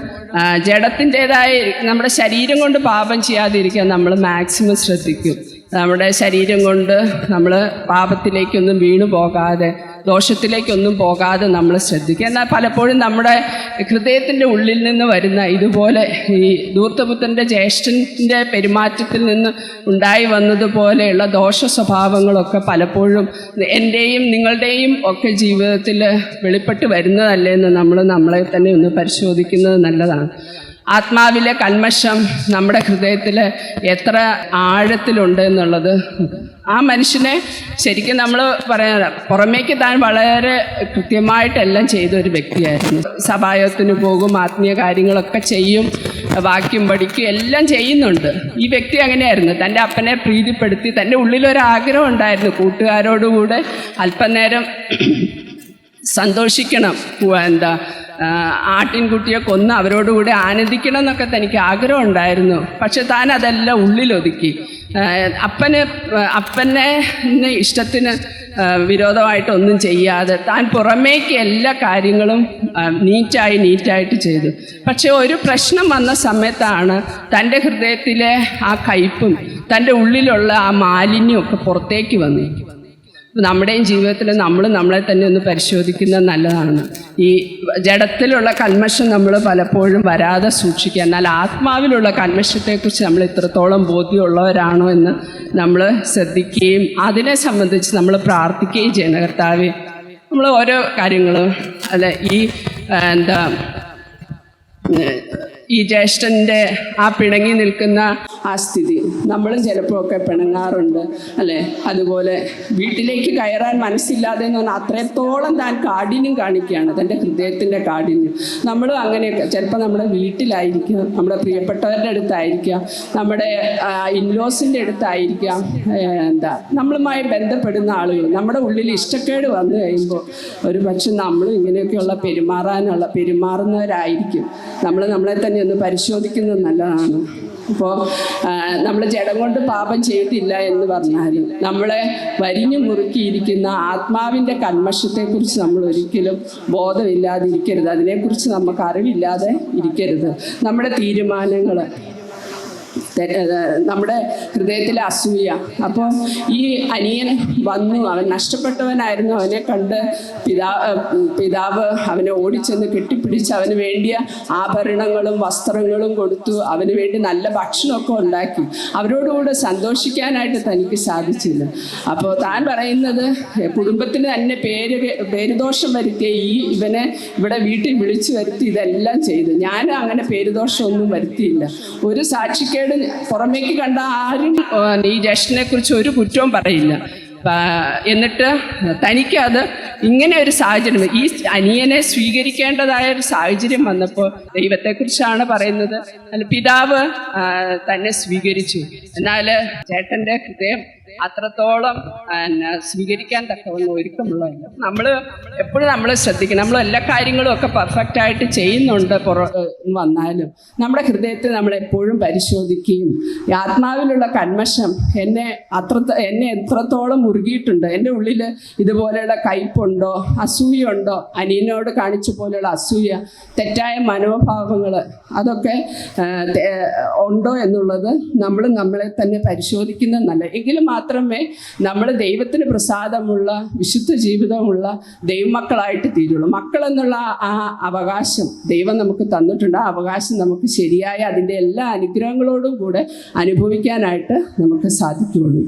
S1: ജഡത്തിൻ്റെതായ നമ്മുടെ ശരീരം കൊണ്ട് പാപം ചെയ്യാതിരിക്കാൻ നമ്മൾ മാക്സിമം ശ്രദ്ധിക്കും. നമ്മുടെ ശരീരം കൊണ്ട് നമ്മൾ പാപത്തിലേക്കൊന്നും വീണു പോകാതെ, ദോഷത്തിലേക്കൊന്നും പോകാതെ നമ്മൾ ശ്രദ്ധിക്കുക. എന്നാൽ പലപ്പോഴും നമ്മുടെ ഹൃദയത്തിൻ്റെ ഉള്ളിൽ നിന്ന് വരുന്ന ഇതുപോലെ ഈ ധൂർത്തപുത്രൻ്റെ ജ്യേഷ്ഠൻ്റെ പെരുമാറ്റത്തിൽ നിന്ന് ഉണ്ടായി വന്നതുപോലെയുള്ള ദോഷ സ്വഭാവങ്ങളൊക്കെ പലപ്പോഴും എൻ്റെയും നിങ്ങളുടെയും ഒക്കെ ജീവിതത്തിൽ വെളിപ്പെട്ട് വരുന്നതല്ലേ എന്ന് നമ്മളെ തന്നെ ഒന്ന് പരിശോധിക്കുന്നത് നല്ലതാണ്. ആത്മാവിലെ കന്മഷം നമ്മുടെ ഹൃദയത്തിൽ എത്ര ആഴത്തിലുണ്ട് എന്നുള്ളത് ആ മനുഷ്യനെ ശരിക്കും നമ്മൾ പുറമേക്ക് താൻ വളരെ കൃത്യമായിട്ടെല്ലാം ചെയ്ത ഒരു വ്യക്തിയായിരുന്നു. സഭായത്തിന് പോകും, ആത്മീയ കാര്യങ്ങളൊക്കെ ചെയ്യും, വാക്യം പഠിക്കും, എല്ലാം ചെയ്യുന്നുണ്ട്. ഈ വ്യക്തി അങ്ങനെയായിരുന്നു. തൻ്റെ അപ്പനെ പ്രീതിപ്പെടുത്തി, തൻ്റെ ഉള്ളിലൊരാഗ്രഹം ഉണ്ടായിരുന്നു, കൂട്ടുകാരോടുകൂടെ അല്പനേരം സന്തോഷിക്കണം, ആട്ടിൻകുട്ടിയെ കൊന്ന് അവരോടുകൂടി ആനന്ദിക്കണം എന്നൊക്കെ തനിക്ക് ആഗ്രഹം ഉണ്ടായിരുന്നു. പക്ഷെ താൻ അതെല്ലാം ഉള്ളിലൊതുക്കി. അപ്പനെ ഇഷ്ടത്തിന് വിരോധമായിട്ടൊന്നും ചെയ്യാതെ താൻ പുറമേക്ക് എല്ലാ കാര്യങ്ങളും നീറ്റായിട്ട് ചെയ്തു. പക്ഷെ ഒരു പ്രശ്നം വന്ന സമയത്താണ് തൻ്റെ ഹൃദയത്തിലെ ആ കയ്പും തൻ്റെ ഉള്ളിലുള്ള ആ മാലിന്യമൊക്കെ പുറത്തേക്ക് വന്നു. നമ്മുടെയും ജീവിതത്തിൽ നമ്മളെ തന്നെ ഒന്ന് പരിശോധിക്കുന്നത് നല്ലതാണ്. ഈ ജഡത്തിലുള്ള കന്മഷം നമ്മൾ പലപ്പോഴും വരാതെ സൂക്ഷിക്കുക. എന്നാൽ ആത്മാവിലുള്ള കന്മഷത്തെക്കുറിച്ച് നമ്മൾ ഇത്രത്തോളം ബോധ്യമുള്ളവരാണോ എന്ന് നമ്മൾ ശ്രദ്ധിക്കുകയും അതിനെ സംബന്ധിച്ച് നമ്മൾ പ്രാർത്ഥിക്കുകയും ചെയ്യണം. കർത്താവേ, നമ്മൾ ഓരോ കാര്യങ്ങളും അല്ലെ ഈ ജ്യേഷ്ഠൻ്റെ ആ പിണങ്ങി നിൽക്കുന്ന ആ സ്ഥിതി നമ്മളും ചിലപ്പോഴൊക്കെ പിണങ്ങാറുണ്ട് അല്ലേ. അതുപോലെ വീട്ടിലേക്ക് കയറാൻ മനസ്സില്ലാതെ എന്ന് പറഞ്ഞാൽ അത്രത്തോളം താൻ കാഠിന്യം കാണിക്കുകയാണ്, തൻ്റെ ഹൃദയത്തിൻ്റെ കാഠിന്യം. നമ്മളും അങ്ങനെയൊക്കെ ചിലപ്പോൾ നമ്മുടെ വീട്ടിലായിരിക്കാം, നമ്മുടെ പ്രിയപ്പെട്ടവരുടെ അടുത്തായിരിക്കാം, നമ്മുടെ ഇൻലോസിൻ്റെ അടുത്തായിരിക്കാം, നമ്മളുമായി ബന്ധപ്പെടുന്ന ആളുകൾ. നമ്മുടെ ഉള്ളിൽ ഇഷ്ടക്കേട് വന്നു കഴിയുമ്പോൾ ഒരു പക്ഷെ നമ്മളും ഇങ്ങനെയൊക്കെയുള്ള പെരുമാറുന്നവരായിരിക്കും. നമ്മളെ തന്നെ ഒന്ന് പരിശോധിക്കുന്നത് നല്ലതാണ്. അപ്പോൾ നമ്മൾ ജഡം കൊണ്ട് പാപം ചെയ്തില്ല എന്ന് പറഞ്ഞാലും നമ്മളെ വരിഞ്ഞു മുറുക്കിയിരിക്കുന്ന ആത്മാവിൻ്റെ കന്മഷത്തെക്കുറിച്ച് നമ്മൾ ഒരിക്കലും ബോധമില്ലാതിരിക്കരുത്. അതിനെക്കുറിച്ച് നമുക്ക് അറിവില്ലാതെ ഇരിക്കരുത്. നമ്മുടെ തീരുമാനങ്ങൾ നമ്മുടെ ഹൃദയത്തിലെ അസൂയ. അപ്പോൾ ഈ അനിയൻ വന്നു, അവൻ നഷ്ടപ്പെട്ടവനായിരുന്നു. അവനെ കണ്ട് പിതാവ് അവനെ ഓടിച്ചെന്ന് കെട്ടിപ്പിടിച്ച് അവന് വേണ്ടിയ ആഭരണങ്ങളും വസ്ത്രങ്ങളും കൊടുത്തു. അവന് വേണ്ടി നല്ല ഭക്ഷണമൊക്കെ ഉണ്ടാക്കി. അവരോടുകൂടെ സന്തോഷിക്കാനായിട്ട് തനിക്ക് സാധിച്ചില്ല. അപ്പോൾ താൻ പറയുന്നത് കുടുംബത്തിന് തന്നെ പേരുദോഷം വരുത്തിയ ഇവനെ ഇവിടെ വീട്ടിൽ വിളിച്ചു വരുത്തി ഇതെല്ലാം ചെയ്തു. ഞാൻ അങ്ങനെ പേരുദോഷമൊന്നും വരുത്തിയില്ല. ഒരു സാക്ഷിക്കേട് പുറമേക്ക് കണ്ട ആരും ഈ ജ്യേഷ്ഠനെ കുറിച്ച് ഒരു കുറ്റവും പറയില്ല. എന്നിട്ട് തനിക്കത് ഇങ്ങനെ ഒരു സാഹചര്യം, ഈ അനിയനെ സ്വീകരിക്കേണ്ടതായ ഒരു സാഹചര്യം വന്നപ്പോൾ ദൈവത്തെക്കുറിച്ചാണ് പറയുന്നത്. പിതാവ് തന്നെ സ്വീകരിച്ചു. എന്നാൽ ചേട്ടൻ്റെ ഹൃദയം അത്രത്തോളം സ്വീകരിക്കാൻ തക്കവണ്ണം ഒരുക്കമുള്ളതല്ല. നമ്മൾ എപ്പോഴും നമ്മൾ ശ്രദ്ധിക്കണം. നമ്മൾ എല്ലാ കാര്യങ്ങളും ഒക്കെ പെർഫെക്റ്റ് ആയിട്ട് ചെയ്യുന്നുണ്ട് വന്നാലും നമ്മുടെ ഹൃദയത്തെ നമ്മൾ എപ്പോഴും പരിശോധിക്കുകയും ആത്മാവിലുള്ള കന്മഷം എന്നെ എത്രത്തോളം മുറുകിയിട്ടുണ്ട്, എൻ്റെ ഉള്ളിൽ ഇതുപോലെയുള്ള കയ്പുണ്ടോ, അസൂയുണ്ടോ, അനിയനോട് കാണിച്ച പോലെയുള്ള അസൂയ, തെറ്റായ മനോഭാവങ്ങൾ അതൊക്കെ ഉണ്ടോ എന്നുള്ളത് നമ്മൾ നമ്മളെ തന്നെ പരിശോധിക്കുന്നത് നല്ല. എങ്കിലും മാത്രമേ നമ്മൾ ദൈവത്തിന് പ്രസാദമുള്ള വിശുദ്ധ ജീവിതമുള്ള ദൈവമക്കളായിട്ട് തീരുള്ളൂ. മക്കളെന്നുള്ള ആ അവകാശം ദൈവം നമുക്ക് തന്നിട്ടുണ്ട്. ആ അവകാശം നമുക്ക് ശരിയായ അതിൻ്റെ എല്ലാ അനുഗ്രഹങ്ങളോടും കൂടെ അനുഭവിക്കാനായിട്ട് നമുക്ക് സാധിക്കുകയുള്ളൂ.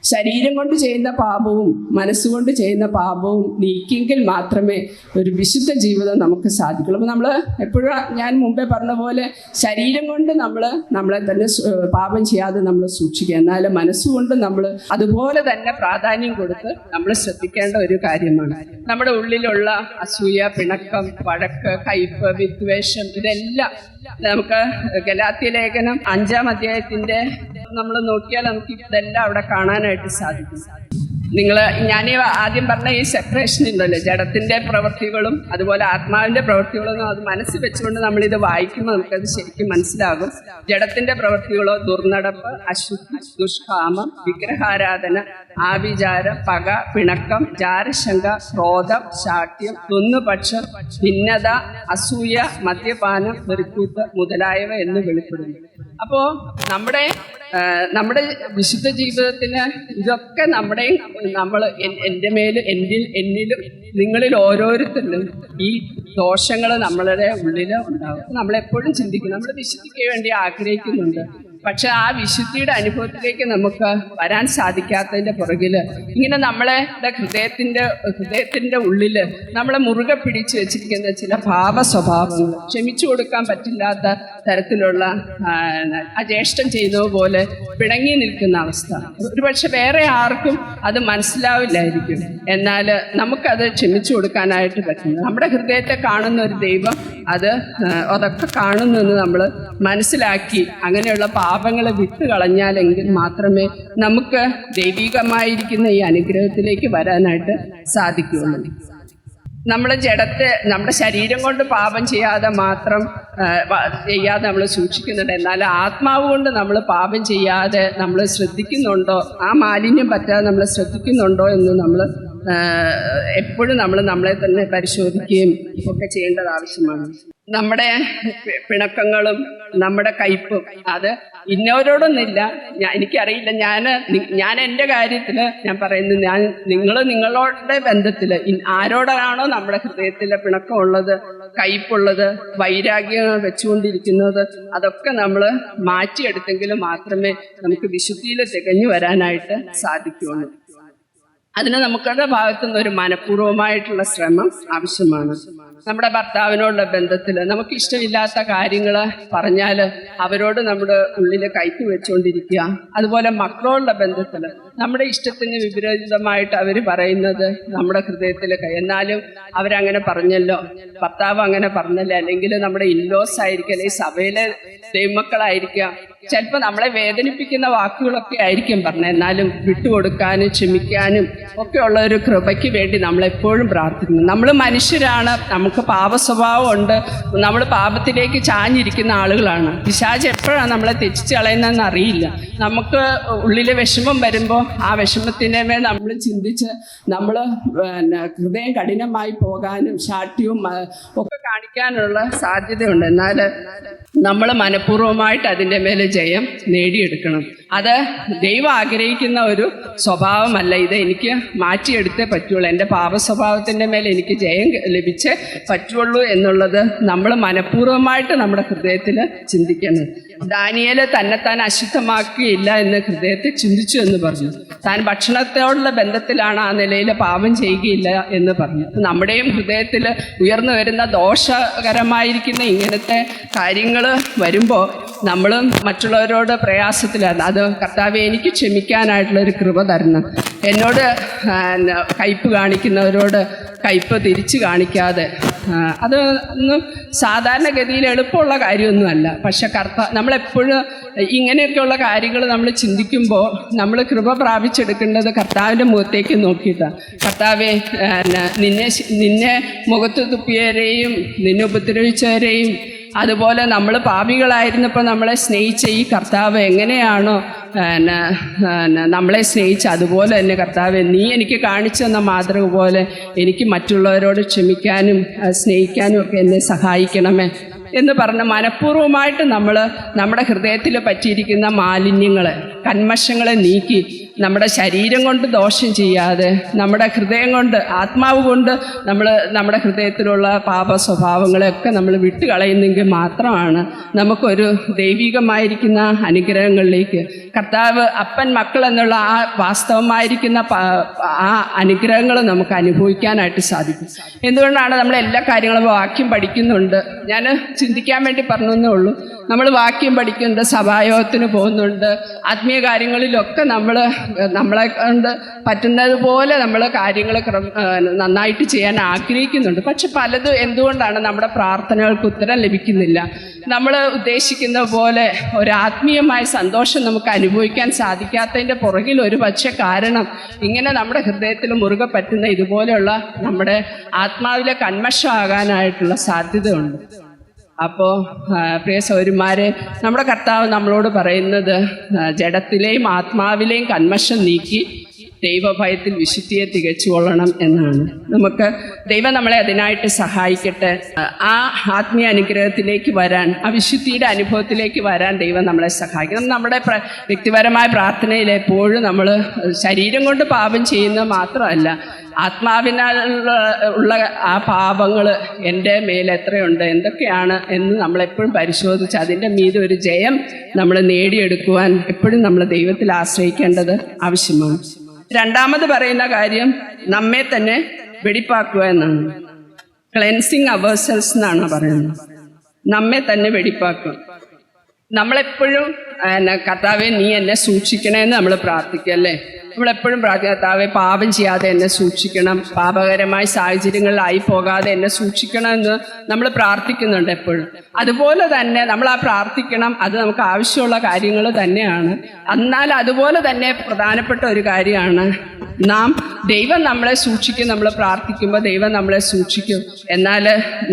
S1: ശരീരം കൊണ്ട് ചെയ്യുന്ന പാപവും മനസ്സുകൊണ്ട് ചെയ്യുന്ന പാപവും നീക്കിയെങ്കിൽ മാത്രമേ ഒരു വിശുദ്ധ ജീവിതം നമുക്ക് സാധിക്കുള്ളൂ. അപ്പോൾ നമ്മൾ എപ്പോഴും ഞാൻ മുമ്പേ പറഞ്ഞ പോലെ ശരീരം കൊണ്ട് നമ്മളെ തന്നെ പാപം ചെയ്യാതെ നമ്മൾ സൂക്ഷിക്കുക. എന്നാൽ മനസ്സുകൊണ്ട് നമ്മൾ അതുപോലെ തന്നെ പ്രാധാന്യം കൊടുത്ത് നമ്മൾ ശ്രദ്ധിക്കേണ്ട ഒരു കാര്യമാണ്. നമ്മുടെ ഉള്ളിലുള്ള അസൂയ, പിണക്കം, വഴക്ക്, കയ്പ്, വിദ്വേഷം ഇതെല്ലാം നമുക്ക് ഗലാത്യ ലേഖനം 5-ാം അധ്യായത്തിന്റെ നമ്മൾ നോക്കിയാൽ നമുക്ക് ഇതെല്ലാം അവിടെ കാണാനായിട്ട് സാധിക്കും. ഞാൻ ആദ്യം പറഞ്ഞ ഈ സെപ്പറേഷൻ ഉണ്ടല്ലോ, ജഡത്തിന്റെ പ്രവൃത്തികളും അതുപോലെ ആത്മാവിന്റെ പ്രവൃത്തികളും, അത് മനസ്സിൽ വെച്ചുകൊണ്ട് നമ്മളിത് വായിക്കുമ്പോൾ നമുക്കത് ശരിക്കും മനസ്സിലാകും. ജഡത്തിന്റെ പ്രവൃത്തികളോ ദുർനടപ്പ്, അശുദ്ധി, ദുഷ്കാമം, വിഗ്രഹാരാധന, ആഭിചാരം, പക, പിണക്കം, ജാരശങ്ക, ക്രോധം, ശാഠ്യം, തൊന്നുപക്ഷം, ഭിന്നത, അസൂയ, മദ്യപാനം, വെറുക്കൂത്ത് മുതലായവ എന്ന് വെളിപ്പെടുന്നു. അപ്പോൾ നമ്മുടെ വിശുദ്ധ ജീവിതത്തിന് ഇതൊക്കെ നമ്മൾ എൻ്റെ മേൽ എന്നിലും നിങ്ങളിൽ ഓരോരുത്തരിലും ഈ ദോഷങ്ങൾ നമ്മളുടെ ഉള്ളിൽ ഉണ്ടാകും. നമ്മളെപ്പോഴും ചിന്തിക്കും, നമ്മൾ വിശുദ്ധിക്ക് വേണ്ടി ആഗ്രഹിക്കുന്നുണ്ട്. പക്ഷെ ആ വിശുദ്ധിയുടെ അനുഭവത്തിലേക്ക് നമുക്ക് വരാൻ സാധിക്കാത്തതിൻ്റെ പുറകിൽ ഇങ്ങനെ നമ്മളെ ഹൃദയത്തിൻ്റെ ഉള്ളിൽ നമ്മളെ മുറുകെ പിടിച്ചു വെച്ചിരിക്കുന്ന ചില ഭാവ സ്വഭാവങ്ങൾ, ക്ഷമിച്ചു കൊടുക്കാൻ പറ്റില്ലാത്ത തരത്തിലുള്ള ആ ജ്യേഷ്ഠൻ ചെയ്യുന്നത് പോലെ പിണങ്ങി നിൽക്കുന്ന അവസ്ഥ. ഒരുപക്ഷെ വേറെ ആർക്കും അത് മനസ്സിലാവില്ലായിരിക്കും, എന്നാൽ നമുക്കത് ക്ഷമിച്ചു കൊടുക്കാനായിട്ട് പറ്റുന്നു. നമ്മുടെ ഹൃദയത്തെ കാണുന്ന ഒരു ദൈവം അതൊക്കെ കാണുന്നെന്ന് നമ്മൾ മനസ്സിലാക്കി അങ്ങനെയുള്ള പാപങ്ങളെ വിട്ടു കളഞ്ഞാലെങ്കിൽ മാത്രമേ നമുക്ക് ദൈവികമായിരിക്കുന്ന ഈ അനുഗ്രഹത്തിലേക്ക് വരാനായിട്ട് സാധിക്കുകയുള്ളൂ. നമ്മുടെ ശരീരം കൊണ്ട് പാപം ചെയ്യാതെ നമ്മൾ സൂക്ഷിക്കുന്നുണ്ട്. എന്നാൽ ആത്മാവ് കൊണ്ട് നമ്മൾ പാപം ചെയ്യാതെ നമ്മൾ ശ്രദ്ധിക്കുന്നുണ്ടോ, ആ മാലിന്യം പറ്റാതെ നമ്മൾ ശ്രദ്ധിക്കുന്നുണ്ടോ എന്ന് നമ്മൾ എപ്പോഴും നമ്മളെ തന്നെ പരിശോധിക്കുകയും ഒക്കെ ചെയ്യേണ്ടത് ആവശ്യമാണ്. നമ്മുടെ പിണക്കങ്ങളും നമ്മുടെ കയ്പും അത് ഇന്നവരോടൊന്നുമില്ല, എനിക്കറിയില്ല. ഞാൻ എൻ്റെ കാര്യത്തിൽ ഞാൻ പറയുന്നത്, നിങ്ങളുടെ ബന്ധത്തിൽ ആരോടാണോ നമ്മുടെ ഹൃദയത്തിലെ പിണക്കമുള്ളത്, കയ്പുള്ളത്, വൈരാഗ്യം വെച്ചുകൊണ്ടിരിക്കുന്നത്, അതൊക്കെ നമ്മൾ മാറ്റിയെടുത്തെങ്കിൽ മാത്രമേ നമുക്ക് വിശുദ്ധിയിൽ തികഞ്ഞു വരാനായിട്ട് സാധിക്കുകയുള്ളൂ. അതിന് നമുക്കുടെ ഭാഗത്തുനിന്ന് ഒരു മനഃപൂർവ്വമായിട്ടുള്ള ശ്രമം ആവശ്യമാണ്. നമ്മുടെ ഭർത്താവിനോടുള്ള ബന്ധത്തിൽ നമുക്ക് ഇഷ്ടമില്ലാത്ത കാര്യങ്ങൾ പറഞ്ഞാൽ അവരോട് നമ്മുടെ ഉള്ളിൽ കയറ്റി വെച്ചുകൊണ്ടിരിക്കുക. അതുപോലെ മക്കളോടുള്ള ബന്ധത്തിൽ നമ്മുടെ ഇഷ്ടത്തിന് വിപരീതമായിട്ട് അവർ പറയുന്നത് നമ്മുടെ ഹൃദയത്തിൽ എന്നാലും അവരങ്ങനെ പറഞ്ഞല്ലോ, ഭർത്താവ് അങ്ങനെ പറഞ്ഞല്ലോ, അല്ലെങ്കിൽ നമ്മുടെ ഇൻലോസ് ആയിരിക്കും, അല്ലെങ്കിൽ സഭയിലെ ദൈവമക്കളായിരിക്കാം, ചിലപ്പോൾ നമ്മളെ വേദനിപ്പിക്കുന്ന വാക്കുകളൊക്കെ ആയിരിക്കും പറഞ്ഞത്. എന്നാലും വിട്ടുകൊടുക്കാനും ക്ഷമിക്കാനും ഒക്കെയുള്ള ഒരു കൃപയ്ക്ക് വേണ്ടി നമ്മളെപ്പോഴും പ്രാർത്ഥിക്കുന്നു. നമ്മൾ മനുഷ്യരാണ്, നമുക്ക് പാപസ്വഭാവം ഉണ്ട്, നമ്മൾ പാപത്തിലേക്ക് ചാഞ്ഞിരിക്കുന്ന ആളുകളാണ്. പിശാച് എപ്പോഴാണ് നമ്മളെ തെറ്റിച്ച് കളയുന്നതെന്ന് അറിയില്ല. നമുക്ക് ഉള്ളിലെ വിഷമം വരുമ്പോൾ ആ വിഷമത്തിൻ്റെ മേൽ നമ്മൾ ചിന്തിച്ച് നമ്മൾ ഹൃദയം കഠിനമായി പോകാനും ശാഠ്യവും ഒക്കെ കാണിക്കാനുള്ള സാധ്യതയുണ്ട്. എന്നാൽ നമ്മൾ മനഃപൂർവ്വമായിട്ട് അതിൻ്റെ മേലെ ജയം നേടിയെടുക്കണം. അത് ദൈവം ആഗ്രഹിക്കുന്ന ഒരു സ്വഭാവമല്ല. ഇത് എനിക്ക് മാറ്റിയെടുത്തേ പറ്റുള്ളൂ. എൻ്റെ പാപസ്വഭാവത്തിൻ്റെ മേലെ എനിക്ക് ജയം ലഭിച്ചേ പറ്റുള്ളൂ എന്നുള്ളത് നമ്മൾ മനഃപൂർവ്വമായിട്ട് നമ്മുടെ ഹൃദയത്തിൽ ചിന്തിക്കണം. ദാനിയേൽ തന്നെത്താൻ അശുദ്ധമാക്കുകയില്ല എന്ന് ഹൃദയത്തിൽ ചിന്തിച്ചു എന്ന് പറഞ്ഞു. താൻ ഭക്ഷണത്തോടുള്ള ബന്ധത്തിലാണ് ആ നിലയിൽ പാപം ചെയ്യുകയില്ല എന്ന് പറഞ്ഞു. നമ്മുടെയും ഹൃദയത്തിൽ ഉയർന്നു വരുന്ന ദോഷകരമായിരിക്കുന്ന ഇങ്ങനത്തെ കാര്യങ്ങൾ വരുമ്പോൾ നമ്മൾ മറ്റുള്ളവരോട് പ്രയാസത്തിലാണ്. അത് കർത്താവെ എനിക്ക് ക്ഷമിക്കാനായിട്ടുള്ളൊരു കൃപ തരണം. എന്നോട് കയ്പ് കാണിക്കുന്നവരോട് കയ്പ് തിരിച്ച് കാണിക്കാതെ, അത് ഒന്നും സാധാരണഗതിയിൽ എളുപ്പമുള്ള കാര്യമൊന്നുമല്ല. പക്ഷെ നമ്മളെപ്പോഴും ഇങ്ങനെയൊക്കെയുള്ള കാര്യങ്ങൾ നമ്മൾ ചിന്തിക്കുമ്പോൾ നമ്മൾ കൃപ പ്രാപിച്ചെടുക്കേണ്ടത് കർത്താവിൻ്റെ മുഖത്തേക്ക് നോക്കിയിട്ടാണ്. കർത്താവെ, നിന്നെ മുഖത്ത് തുപ്പിയവരെയും നിന്നെ ഉപദ്രവിച്ചവരെയും അതുപോലെ നമ്മൾ പാപികളായിരുന്നപ്പോൾ നമ്മളെ സ്നേഹിച്ച ഈ കർത്താവ് എങ്ങനെയാണോ നമ്മളെ സ്നേഹിച്ച് അതുപോലെ തന്നെ കർത്താവ് നീ എനിക്ക് കാണിച്ചു തന്ന മാതൃക പോലെ എനിക്ക് മറ്റുള്ളവരോട് ക്ഷമിക്കാനും സ്നേഹിക്കാനും ഒക്കെ എന്നെ സഹായിക്കണമേ എന്ന് പറഞ്ഞ് മനഃപൂർവ്വമായിട്ട് നമ്മൾ നമ്മുടെ ഹൃദയത്തിൽ പറ്റിയിരിക്കുന്ന മാലിന്യങ്ങളെ, കന്മഷങ്ങളെ നീക്കി നമ്മുടെ ശരീരം കൊണ്ട് ദോഷം ചെയ്യാതെ നമ്മുടെ ഹൃദയം കൊണ്ട്, ആത്മാവ് കൊണ്ട് നമ്മുടെ ഹൃദയത്തിലുള്ള പാപ സ്വഭാവങ്ങളെയൊക്കെ നമ്മൾ വിട്ടുകളയുന്നെങ്കിൽ മാത്രമാണ് നമുക്കൊരു ദൈവികമായിരിക്കുന്ന അനുഗ്രഹങ്ങളിലേക്ക് കർത്താവ് അപ്പൻ മക്കൾ എന്നുള്ള ആ വാസ്തവമായിരിക്കുന്ന ആ അനുഗ്രഹങ്ങൾ നമുക്ക് അനുഭവിക്കാനായിട്ട് സാധിക്കും. എന്തുകൊണ്ടാണ് നമ്മൾ എല്ലാ കാര്യങ്ങളും വാക്യം പഠിക്കുന്നുണ്ട്, ഞാൻ ചിന്തിക്കാൻ വേണ്ടി പറഞ്ഞേ ഉള്ളൂ. നമ്മൾ വാക്യം പഠിക്കുന്നുണ്ട്, സഭായോഗത്തിന് പോകുന്നുണ്ട്, ആത്മീയ കാര്യങ്ങളിലൊക്കെ നമ്മളെ കൊണ്ട് പറ്റുന്നത് പോലെ നമ്മൾ കാര്യങ്ങൾ നന്നായിട്ട് ചെയ്യാൻ ആഗ്രഹിക്കുന്നുണ്ട്. പക്ഷെ പലതും എന്തുകൊണ്ടാണ് നമ്മുടെ പ്രാർത്ഥനകൾക്ക് ഉത്തരം ലഭിക്കുന്നില്ല? നമ്മൾ ഉദ്ദേശിക്കുന്ന പോലെ ഒരു ആത്മീയമായ സന്തോഷം നമുക്ക് അനുഭവിക്കാൻ സാധിക്കാത്തതിൻ്റെ പുറകിൽ ഒരു പക്ഷേ കാരണം ഇങ്ങനെ നമ്മുടെ ഹൃദയത്തിൽ മുറുകെ പറ്റുന്ന ഇതുപോലെയുള്ള നമ്മുടെ ആത്മാവിലെ കന്മഷമാകാനായിട്ടുള്ള സാധ്യതയുണ്ട്. അപ്പോൾ പ്രിയ സഹോദരിമാരെ, നമ്മുടെ കർത്താവ് നമ്മളോട് പറയുന്നത് ജഡത്തിലെയും ആത്മാവിലെയും കന്മഷം നീക്കി ദൈവഭയത്തിൽ വിശുദ്ധിയെ തികച്ചുകൊള്ളണം എന്നാണ്. നമുക്ക് ദൈവം നമ്മളെ അതിനായിട്ട് സഹായിക്കട്ടെ. ആ ആത്മീയ അനുഗ്രഹത്തിലേക്ക് വരാൻ, ആ വിശുദ്ധിയുടെ അനുഭവത്തിലേക്ക് വരാൻ ദൈവം നമ്മളെ സഹായിക്കണം. നമ്മുടെ വ്യക്തിപരമായ പ്രാർത്ഥനയിൽ എപ്പോഴും നമ്മൾ ശരീരം കൊണ്ട് പാപം ചെയ്യുന്നത് മാത്രമല്ല, ആത്മാവിനുള്ള ആ പാപങ്ങൾ എൻ്റെ മേലെ എത്രയുണ്ട്, എന്തൊക്കെയാണ് എന്ന് നമ്മളെപ്പോഴും പരിശോധിച്ച് അതിൻ്റെ മീതെ ഒരു ജയം നമ്മൾ നേടിയെടുക്കുവാൻ എപ്പോഴും നമ്മൾ ദൈവത്തിൽ ആശ്രയിക്കേണ്ടത് ആവശ്യമാണ്. രണ്ടാമത് പറയുന്ന കാര്യം നമ്മെ തന്നെ വെടിപ്പാക്കുക എന്നാണ്. ക്ലെൻസിങ് അവേഴ്സെൽസ് എന്നാണ് പറയുന്നത്. നമ്മെ തന്നെ വെടിപ്പാക്കുക. നമ്മളെപ്പോഴും കർത്താവെ നീ എന്നെ സൂക്ഷിക്കണമെന്ന് നമ്മൾ പ്രാർത്ഥിക്കുക, അല്ലേ? നമ്മളെപ്പോഴും പ്രാർത്ഥിക്കുക, കർത്താവെ പാപം ചെയ്യാതെ എന്നെ സൂക്ഷിക്കണം, പാപകരമായ സാഹചര്യങ്ങളിലായി പോകാതെ എന്നെ സൂക്ഷിക്കണം എന്ന് നമ്മൾ പ്രാർത്ഥിക്കുന്നുണ്ട് എപ്പോഴും. അതുപോലെ തന്നെ നമ്മൾ ആ പ്രാർത്ഥിക്കണം, അത് നമുക്ക് ആവശ്യമുള്ള കാര്യങ്ങൾ തന്നെയാണ്. എന്നാൽ അതുപോലെ തന്നെ പ്രധാനപ്പെട്ട ഒരു കാര്യമാണ് ദൈവം നമ്മളെ സൂക്ഷിക്കും. നമ്മൾ പ്രാർത്ഥിക്കുമ്പോൾ ദൈവം നമ്മളെ സൂക്ഷിക്കും, എന്നാൽ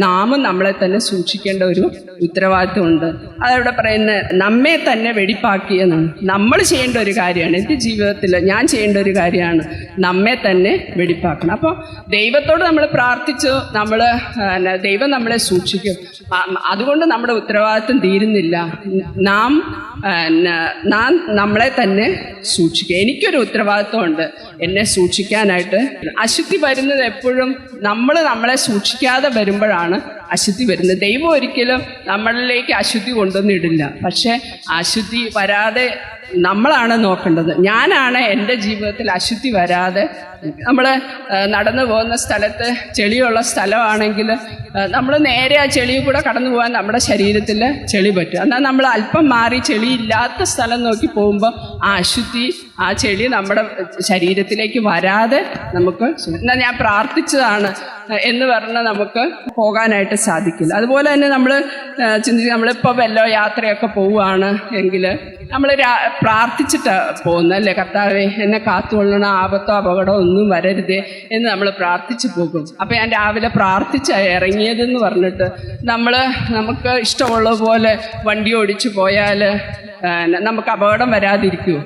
S1: നാമും നമ്മളെ തന്നെ സൂക്ഷിക്കേണ്ട ഒരു ഉത്തരവാദിത്വമുണ്ട്. അതവിടെ പറയുന്നത് നമ്മെ തന്നെ വെടിപ്പാക്കിയെന്നാണ്. നമ്മൾ ചെയ്യേണ്ട ഒരു കാര്യമാണ്. എൻ്റെ ജീവിതത്തിൽ ഞാൻ ചെയ്യേണ്ട ഒരു കാര്യമാണ് നമ്മെ തന്നെ വെടിപ്പാക്കണം. അപ്പോൾ ദൈവത്തോട് നമ്മൾ പ്രാർത്ഥിച്ചു, ദൈവം നമ്മളെ സൂക്ഷിക്കും. അതുകൊണ്ട് നമ്മുടെ ഉത്തരവാദിത്വം തീരുന്നില്ല. നാം നമ്മളെ തന്നെ സൂക്ഷിക്കുക. എനിക്കൊരു ഉത്തരവാദിത്വമുണ്ട് എന്നെ സൂക്ഷിക്കാനായിട്ട്. അശുദ്ധി വരുന്നത് എപ്പോഴും നമ്മളെ സൂക്ഷിക്കാതെ വരുമ്പോഴാണ് അശുദ്ധി വരുന്നത്. ദൈവം ഒരിക്കലും നമ്മളിലേക്ക് അശുദ്ധി കൊണ്ടുവന്നിടില്ല. പക്ഷെ അശുദ്ധി വരാതെ നമ്മളാണ് നോക്കേണ്ടത്. ഞാനാണ് എൻ്റെ ജീവിതത്തിൽ അശുദ്ധി വരാതെ, നമ്മൾ നടന്നു പോകുന്ന സ്ഥലത്ത് ചെളിയുള്ള സ്ഥലമാണെങ്കിൽ നമ്മൾ നേരെ ആ ചെളിയിൽ കൂടെ കടന്നു പോകാൻ നമ്മുടെ ശരീരത്തിൽ ചെളി പറ്റും. എന്നാൽ നമ്മൾ അല്പം മാറി ചെളിയില്ലാത്ത സ്ഥലം നോക്കി പോകുമ്പോൾ ആ അശുദ്ധി, ആ ചെളി നമ്മുടെ ശരീരത്തിലേക്ക് വരാതെ നമുക്ക്, എന്നാൽ ഞാൻ പ്രാർത്ഥിച്ചതാണ് എന്ന് പറഞ്ഞാൽ നമുക്ക് പോകാനായിട്ട് സാധിക്കില്ല. അതുപോലെ തന്നെ നമ്മൾ നമ്മളിപ്പോൾ വല്ലോ യാത്രയൊക്കെ പോവുകയാണ് എങ്കിൽ നമ്മൾ പ്രാർത്ഥിച്ചിട്ടാണ് പോകുന്നത്, അല്ലേ? കർത്താവേ എന്നെ കാത്തുകൊള്ളണം, ആപത്തോ അപകടമോ ഒന്നും വരരുതേ എന്ന് നമ്മൾ പ്രാർത്ഥിച്ചു പോകും. അപ്പോൾ ഞാൻ രാവിലെ പ്രാർത്ഥിച്ചാണ് ഇറങ്ങിയതെന്ന് പറഞ്ഞിട്ട് നമുക്ക് ഇഷ്ടമുള്ള പോലെ വണ്ടി ഓടിച്ചു പോയാൽ നമുക്ക് അപകടം വരാതിരിക്കുമോ?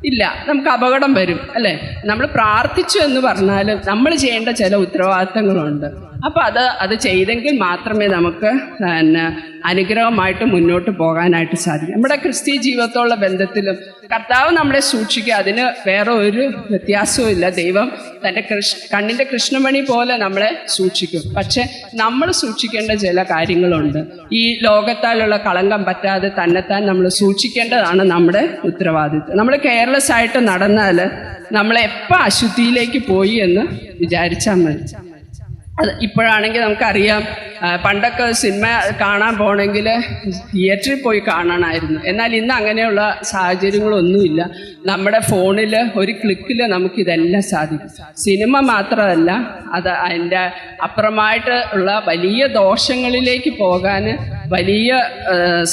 S1: ഇല്ല, നമുക്ക് അപകടം വരും അല്ലേ. നമ്മൾ പ്രാർത്ഥിച്ചു എന്ന് പറഞ്ഞാൽ നമ്മൾ ചെയ്യേണ്ട ചില ഉത്തരവാദിത്തങ്ങളുണ്ട്. അപ്പം അത് ചെയ്തെങ്കിൽ മാത്രമേ നമുക്ക് അനുഗ്രഹമായിട്ട് മുന്നോട്ട് പോകാനായിട്ട് സാധിക്കും. നമ്മുടെ ക്രിസ്തീയ ജീവിതത്തോടുള്ള ബന്ധത്തിലും കർത്താവ് നമ്മളെ സൂക്ഷിക്കുക, അതിന് വേറെ ഒരു വ്യത്യാസവും ഇല്ല. ദൈവം തൻ്റെ കണ്ണിൻ്റെ കൃഷ്ണമണി പോലെ നമ്മളെ സൂക്ഷിക്കും. പക്ഷെ നമ്മൾ സൂക്ഷിക്കേണ്ട ചില കാര്യങ്ങളുണ്ട്. ഈ ലോകത്താലുള്ള കളങ്കം പറ്റാതെ തന്നെത്താൻ നമ്മൾ സൂക്ഷിക്കേണ്ടതാണ് നമ്മുടെ ഉത്തരവാദിത്വം. നമ്മൾ കെയർലെസ് ആയിട്ട് നടന്നാൽ നമ്മളെപ്പോൾ അശുദ്ധിയിലേക്ക് പോയി എന്ന് വിചാരിച്ചാൽ മതി. അത് ഇപ്പോഴാണെങ്കിൽ നമുക്കറിയാം, പണ്ടൊക്കെ സിനിമ കാണാൻ പോകണമെങ്കിൽ തിയേറ്ററിൽ പോയി കാണണമായിരുന്നു. എന്നാൽ ഇന്ന് അങ്ങനെയുള്ള സാഹചര്യങ്ങളൊന്നുമില്ല. നമ്മുടെ ഫോണിൽ ഒരു ക്ലിക്കിൽ നമുക്കിതെല്ലാം സാധിക്കും. സിനിമ മാത്രമല്ല, അത് അതിൻ്റെ അപ്പുറമായിട്ട് ഉള്ള വലിയ ദോഷങ്ങളിലേക്ക് പോകാൻ വലിയ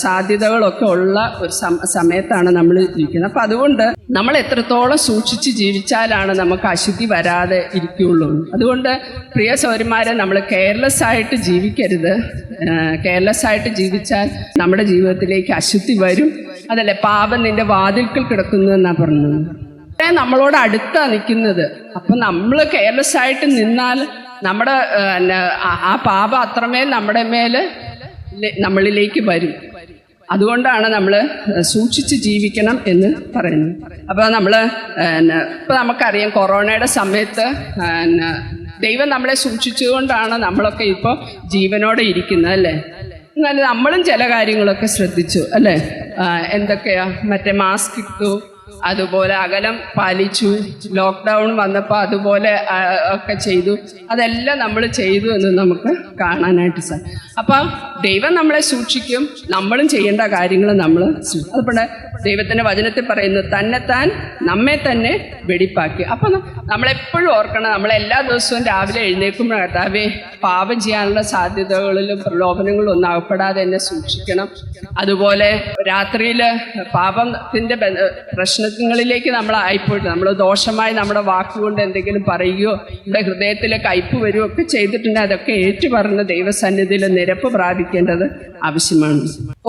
S1: സാധ്യതകളൊക്കെ ഉള്ള ഒരു സമയത്താണ് നമ്മൾ ഇരിക്കുന്നത്. അപ്പം അതുകൊണ്ട് നമ്മൾ എത്രത്തോളം സൂക്ഷിച്ച് ജീവിച്ചാലാണ് നമുക്ക് അശുദ്ധി വരാതെ ഇരിക്കുകയുള്ളൂ. അതുകൊണ്ട് പ്രിയ സഹോദരിമാരെ, നമ്മൾ കെയർലെസ് ആയിട്ട് ജീവിക്കരുത്. കെയർലെസ് ആയിട്ട് ജീവിച്ചാൽ നമ്മുടെ ജീവിതത്തിലേക്ക് അശുദ്ധി വരും. അതല്ലേ, പാപം നിന്റെ വാതിൽക്കൽ കിടക്കുന്നു എന്നാണ് പറഞ്ഞത്. നമ്മളോട് അടുത്താണ് നിൽക്കുന്നത്. അപ്പം നമ്മൾ കെയർലെസ് ആയിട്ട് നിന്നാൽ നമ്മുടെ ആ പാപം അത്രമേൽ നമ്മളിലേക്ക് വരും. അതുകൊണ്ടാണ് നമ്മൾ സൂക്ഷിച്ച് ജീവിക്കണം എന്ന് പറയുന്നത്. അപ്പോൾ ഇപ്പം നമുക്കറിയാം, കൊറോണയുടെ സമയത്ത് ദൈവം നമ്മളെ സൂക്ഷിച്ചുകൊണ്ടാണ് നമ്മളൊക്കെ ഇപ്പോൾ ജീവനോടെ ഇരിക്കുന്നത് അല്ലേ. എന്നാലും നമ്മളും ചില കാര്യങ്ങളൊക്കെ ശ്രദ്ധിച്ചു അല്ലേ. എന്തൊക്കെയാ, മറ്റേ മാസ്ക് ഇട്ടു, അതുപോലെ അകലം പാലിച്ചു, ലോക്ക്ഡൗൺ വന്നപ്പോൾ അതുപോലെ ഒക്കെ ചെയ്തു. അതെല്ലാം നമ്മൾ ചെയ്തു എന്ന് നമുക്ക് കാണാനായിട്ട് സാധിക്കും. അപ്പം ദൈവം നമ്മളെ സൂക്ഷിക്കും, നമ്മളും ചെയ്യേണ്ട കാര്യങ്ങൾ നമ്മൾ അതുപോലെ ദൈവത്തിൻ്റെ വചനത്തിൽ പറയുന്നു, തന്നെത്താൻ നമ്മെ തന്നെ വെടിപ്പാക്കി. അപ്പം നമ്മളെപ്പോഴും ഓർക്കണം, നമ്മളെല്ലാ ദിവസവും രാവിലെ എഴുന്നേൽക്കുമ്പോൾ കർത്താവേ, പാപം ചെയ്യാനുള്ള സാധ്യതകളിലും പ്രലോഭനങ്ങളും ഒന്നും അകപ്പെടാതെ എന്നെ സൂക്ഷിക്കണം. അതുപോലെ രാത്രിയിൽ പാപത്തിൻ്റെ പ്രശ്നങ്ങളിലേക്ക് നമ്മൾ ആയിപ്പോയിട്ട് നമ്മൾ ദോഷമായി നമ്മുടെ വാക്കുകൊണ്ട് എന്തെങ്കിലും പറയുകയോ നമ്മുടെ ഹൃദയത്തിൽ കയ്പ് വരികയോ ഒക്കെ ചെയ്തിട്ടുണ്ടെങ്കിൽ അതൊക്കെ ഏറ്റുപറഞ്ഞ് ദൈവസന്നിധിയിൽ നിരപ്പ് പ്രാപിക്കേണ്ടത് ആവശ്യമാണ്.